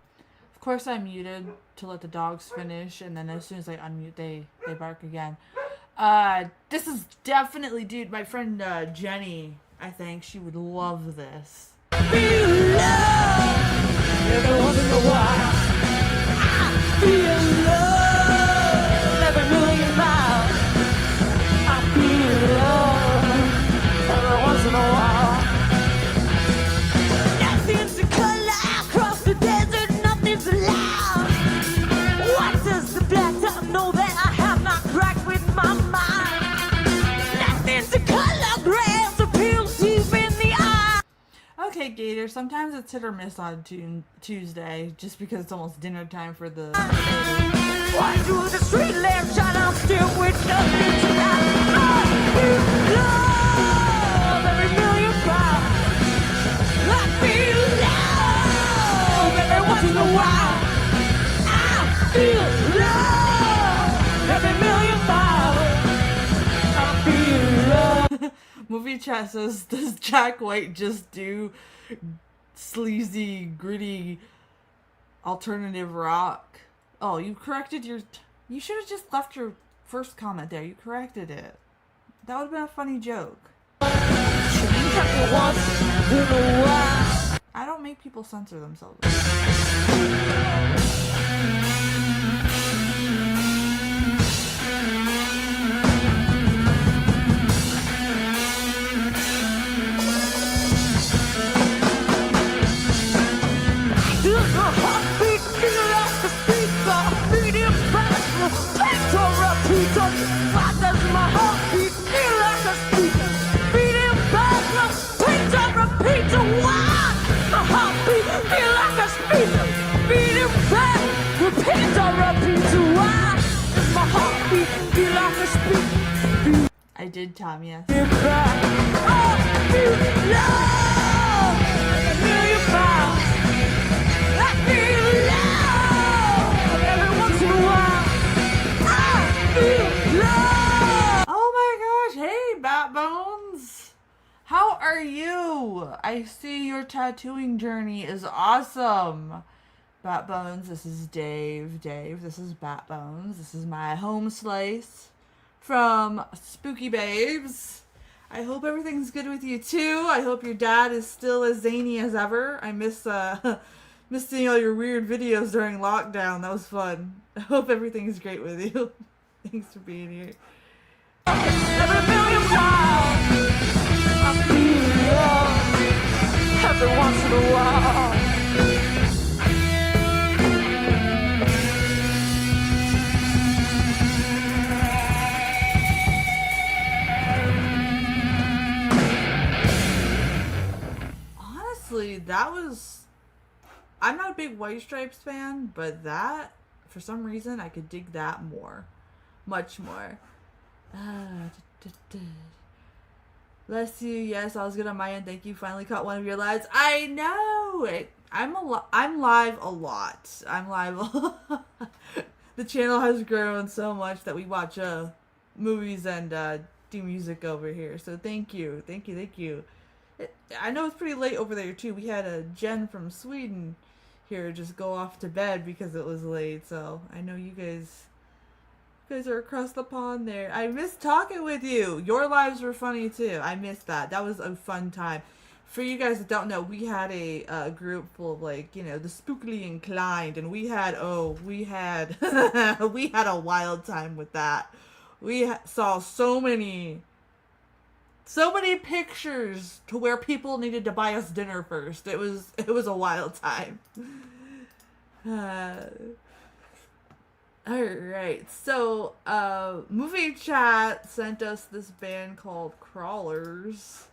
Of course I muted to let the dogs finish, and then as soon as I unmute, they bark again. This is definitely, dude, my friend Jenny, I think she would love this. Feel love every once in a while. I feel love every million miles. I feel love every once in a while. Nothing's a color across the desert, nothing's allowed. What does the blacktop know that I have not cracked with my mind? Nothing's a color gray as appeals deep in the eye. Okay, Gator, sometimes it's hit or miss on Tuesday, just because it's almost dinner time for the... Why do the street lamps shine out still with nothing to I feel love every million miles. I feel love every once in a while. I feel love every million miles. I feel love. Movie Chat says, does Jack White just do sleazy, gritty, alternative rock? Oh, you corrected your... You should have just left your first comment there. You corrected it. That would have been a funny joke. I don't make people censor themselves. Why does my heartbeat feel like a speaker? Beating back, repeat and repeat. Why my heartbeat feel like a speaker? Beating back, repeat and repeat. Why does my heartbeat feel like a speaker? I did, Tom, yes. I feel love a million miles. I feel love every once in a while. I feel love. Oh my gosh, hey, Bat Bones! How are you? I see your tattooing journey is awesome. Bat Bones, this is Dave. Dave, this is Bat Bones. This is my home slice from Spooky Babes. I hope everything's good with you too. I hope your dad is still as zany as ever. I miss seeing all your weird videos during lockdown. That was fun. I hope everything's great with you. Thanks for being here. Every million miles. I feel love every once in a while. Honestly, that was I'm not a big White Stripes fan, but that, for some reason, I could dig that more. Much more. Bless you. Yes, I was good on my end. Thank you. Finally caught one of your lives. I know. I'm live a lot. I'm live a lot. The channel has grown so much that we watch movies and do music over here. So thank you. Thank you. Thank you. I know it's pretty late over there too. We had a Jen from Sweden here just go off to bed because it was late. So I know you guys are across the pond there. I missed talking with you. Your lives were funny too. I missed that. That was a fun time. For you guys that don't know, we had a group full of, like, you know, the spookily inclined, and we had we had a wild time with that. We saw so many pictures to where people needed to buy us dinner first. It was a wild time. Alright, so Movie Chat sent us this band called Crawlers.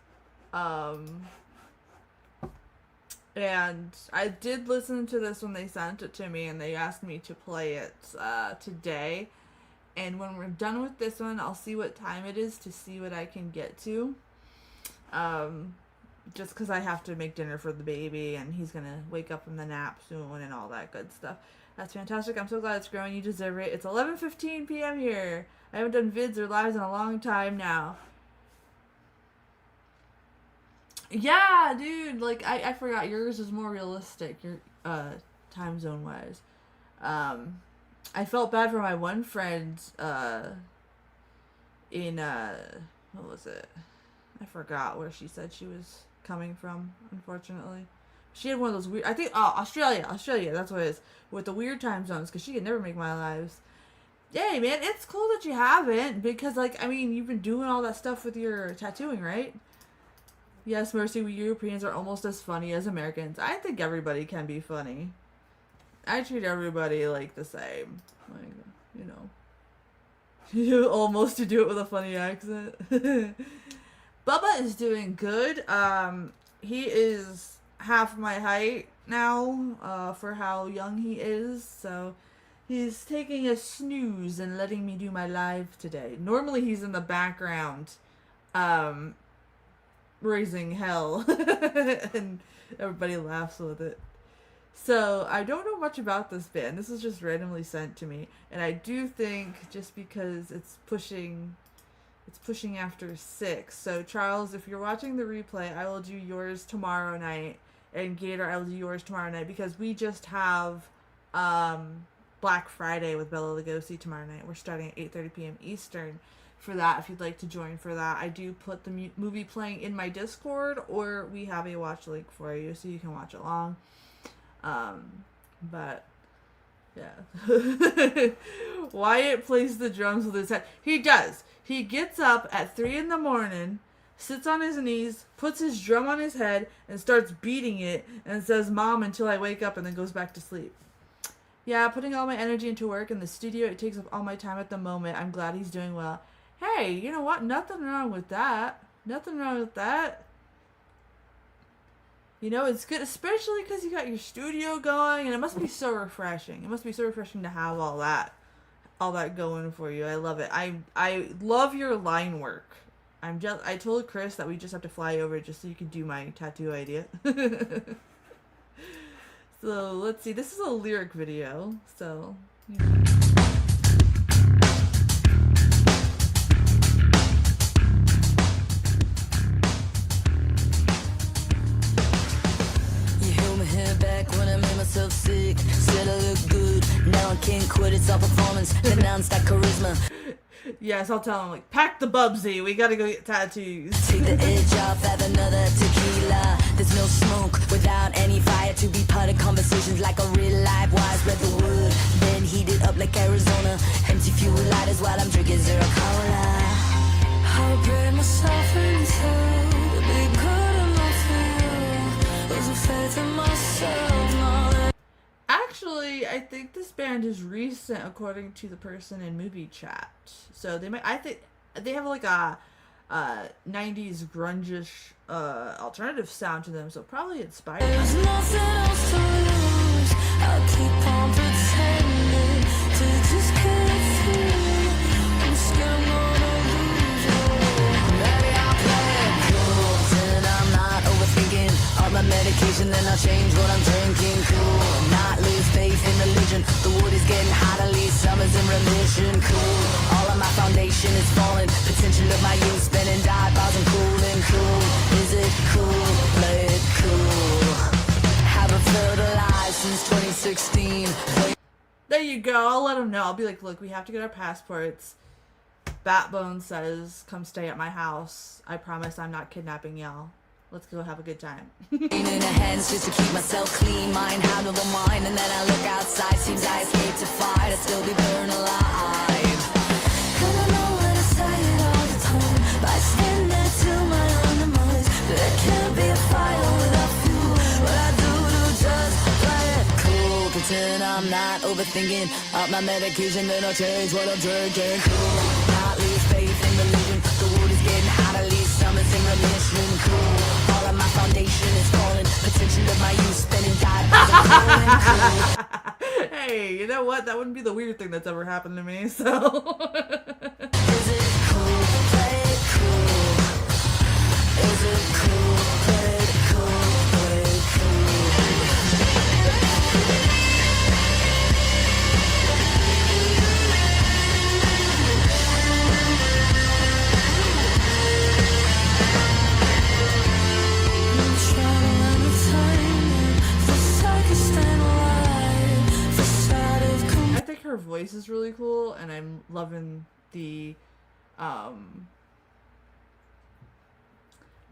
And I did listen to this when they sent it to me, and they asked me to play it today. And when we're done with this one, I'll see what time it is to see what I can get to. Just because I have to make dinner for the baby, and he's going to wake up from the nap soon and all that good stuff. That's fantastic. I'm so glad it's growing. You deserve it. It's 11:15 p.m. here. I haven't done vids or lives in a long time now. Yeah, dude, like, I forgot yours is more realistic, your time zone wise. I felt bad for my one friend in what was it? I forgot where she said she was coming from, unfortunately. She had one of those weird, I think, Australia, that's what it is, with the weird time zones, because she could never make my lives. Yay, man, it's cool that you haven't, because, like, I mean, you've been doing all that stuff with your tattooing, right? Yes, Mercy, we Europeans are almost as funny as Americans. I think everybody can be funny. I treat everybody, like, the same. Like, you know. You almost do it with a funny accent. Bubba is doing good. He is half my height now, for how young he is, so he's taking a snooze and letting me do my live today. Normally he's in the background, raising hell, and everybody laughs with it. So I don't know much about this band. This is just randomly sent to me, and I do think just because it's pushing after 6. So Charles, if you're watching the replay, I will do yours tomorrow night, and Gator, I will do yours tomorrow night, because we just have Black Friday with Bella Lugosi tomorrow night. We're starting at 8:30 p.m. Eastern for that, if you'd like to join for that. I do put the movie playing in my Discord, or we have a watch link for you so you can watch along. But yeah. Wyatt plays the drums with his head. He does. He gets up at 3 in the morning, sits on his knees, puts his drum on his head, and starts beating it, and says, "Mom, until I wake up," and then goes back to sleep. Yeah, putting all my energy into work in the studio, it takes up all my time at the moment. I'm glad he's doing well. Hey, you know what? Nothing wrong with that. Nothing wrong with that. You know, it's good, especially because you got your studio going, and it must be so refreshing. It must be so refreshing to have all that going for you. I love it. I love your line work. I told Chris that we just have to fly over just so you can do my tattoo idea. So let's see. This is a lyric video. So. Yeah. When I made myself sick, said I look good. Now I can't quit, it's all performance, the non-stop charisma. Yes, I'll tell him, like, pack the bubsy, we gotta go get tattoos. Take the edge off, have another tequila. There's no smoke without any fire to be part of conversations like a real life. Why spread the wood, then heat it up like Arizona. Empty fuel lighters while I'm drinking zero cola. I'll break myself in two to be good enough for you. Lose the faith in myself. Actually, I think this band is recent, according to the person in Movie Chat. So they might. I think they have like a 90s grungish alternative sound to them. So probably inspired. There's nothing else to lose. I'll keep on pretending to just get through. I'm scared I'm gonna lose you. Maybe I'll play it cool, pretend I'm not overthinking all my medication, then I'll change what I'm drinking. Cool, not lose faith in religion. The wood is getting hot, at least summer's in remission. Cool, all of my foundation is falling. Potential of my youth spending dive bars and cooling. Cool, is it cool? Play it cool. Haven't felt alive since 2016. There you go. I'll let them know. I'll be like, look, we have to get our passports. Batbone says, come stay at my house. I promise I'm not kidnapping y'all. Let's go have a good time. In the hands just to keep myself clean, mind handle the mind, and then I look outside. Seems I escaped to fight, I'd still be burned alive. And I know what I say it all the time, but I stand there till my own demise. There can't be a fire without fuel. What I do to just play it Cool, pretend I'm not overthinking up my medication, then I'll change what I'm drinking. Cool, not lose faith in religion. The wood is getting hot, at least summer's in remission. Cool, all of my foundation is falling. Potential of my youth spending dive bars and cooling. Cool. Hey, you know what? That wouldn't be the weird thing that's ever happened to me, so. Is it cool? Play it cool. Is it cool? Play it cool. Play it I'm trying to entertain this I can stand alive. The side of I think her voice is really cool, and I'm loving the,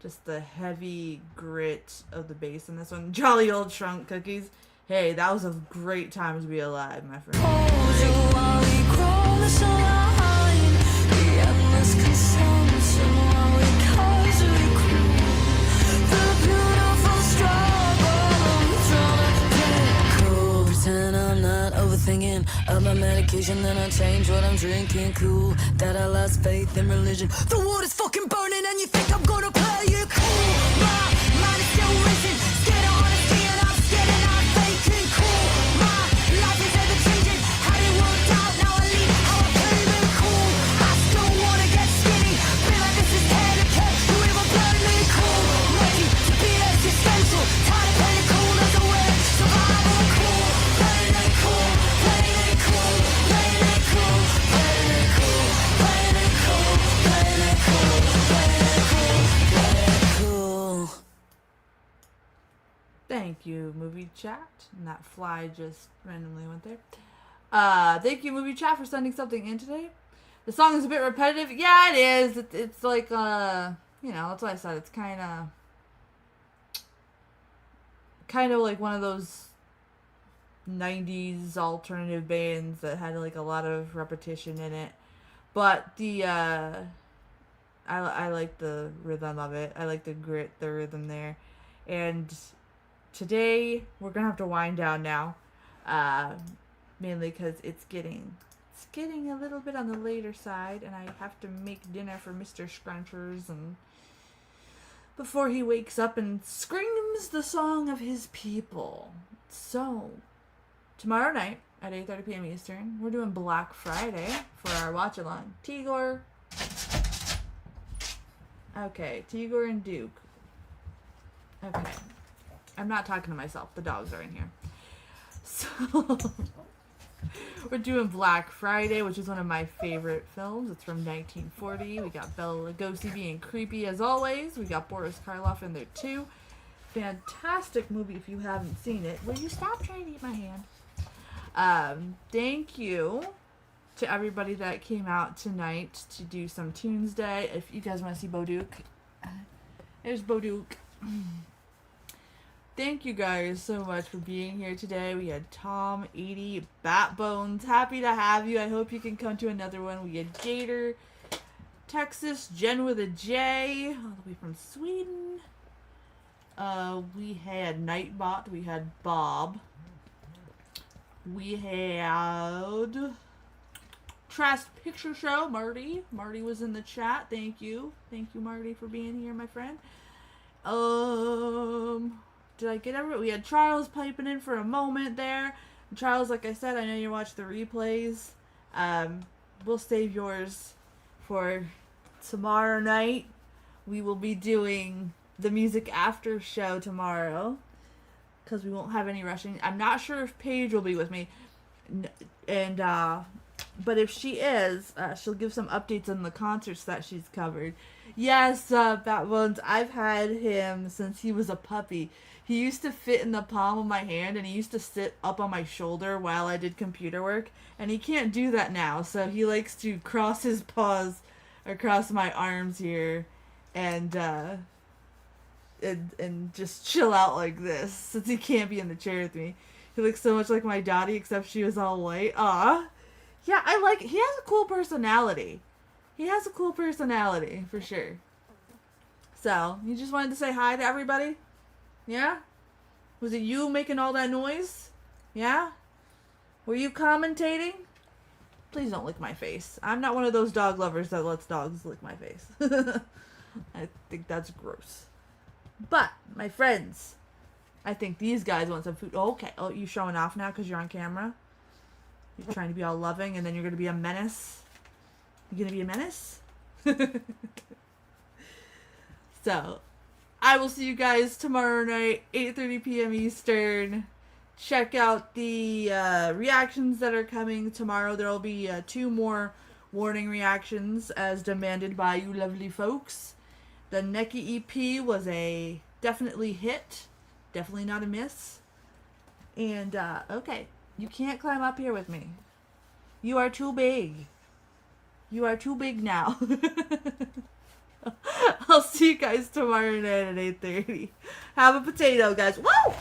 just the heavy grit of the bass in this one. Jolly Old Trunk Cookies. Hey, that was a great time to be alive, my friend. while we crawl this line, the endless consumption while we cause we cruel. The beautiful struggle, I'm trying to get cool, pretend I'm not overthinking of my medication, then I change what I'm drinking. Cool, that I lost faith in religion. The water's fucking burning and you think I'm gonna play it cool. My mind is still racing, scared of honesty and I'm scared and I'm faking. Cool, my life is ever changing. Had it worked out, now I leave how I came in. Cool, I still wanna get skinny. Feel like this is head to head, you even burn me. Cool, ready to be existential. Tired of playing cool as a way. Survival cool, playing it cool, playing it cool, playing it cool, playing it cool, playing it cool, playing it cool, playing it cool, playing it cool. Thank you, Movie Chat. And that fly just randomly went there. Thank you, Movie Chat, for sending something in today. The song is a bit repetitive. Yeah, it is. It's like, you know, that's what I said. It's kind of like one of those 90s alternative bands that had like a lot of repetition in it. But the, I like the rhythm of it. I like the grit, the rhythm there. And today we're gonna have to wind down now, mainly because it's getting a little bit on the later side, and I have to make dinner for Mr. Scrunchers, and before he wakes up and screams the song of his people. So tomorrow night at 8:30 p.m. Eastern, we're doing Black Friday for our watch along. Tigor. Okay, Tigor and Duke. Okay. I'm not talking to myself. The dogs are in here. So, we're doing Black Friday, which is one of my favorite films. It's from 1940. We got Bela Lugosi being creepy as always. We got Boris Karloff in there too. Fantastic movie if you haven't seen it. Will you stop trying to eat my hand? Thank you to everybody that came out tonight to do some Tunesday. If you guys want to see Boduke, there's Boduke. Thank you guys so much for being here today. We had Tom, 80, Batbones. Happy to have you. I hope you can come to another one. We had Gator, Texas, Jen with a J, all the way from Sweden. We had Nightbot. We had Bob. We had Trash Picture Show, Marty. Marty was in the chat. Thank you. Thank you, Marty, for being here, my friend. Did I get everyone? We had Charles piping in for a moment there. And Charles, like I said, I know you watch the replays. We'll save yours for tomorrow night. We will be doing the music after show tomorrow because we won't have any rushing. I'm not sure if Paige will be with me, and but if she is, she'll give some updates on the concerts that she's covered. Yes, Batbones, I've had him since he was a puppy. He used to fit in the palm of my hand, and he used to sit up on my shoulder while I did computer work, and he can't do that now, so he likes to cross his paws across my arms here, and just chill out like this, since he can't be in the chair with me. He looks so much like my Dottie, except she was all white. Aw. Yeah, he has a cool personality. He has a cool personality, for sure. So, you just wanted to say hi to everybody? Yeah? Was it you making all that noise? Yeah? Were you commentating? Please don't lick my face. I'm not one of those dog lovers that lets dogs lick my face. I think that's gross. But, my friends, I think these guys want some food. Oh, okay. Oh, you showing off now because you're on camera? You're trying to be all loving, and then you're going to be a menace? You going to be a menace? So, I will see you guys tomorrow night, 8:30 p.m. Eastern. Check out the reactions that are coming tomorrow. There will be 2 more warning reactions as demanded by you lovely folks. The Neki EP was a definitely hit. Definitely not a miss. And, okay. You can't climb up here with me. You are too big. You are too big now. I'll see you guys tomorrow night at 8:30. Have a potato, guys. Woo!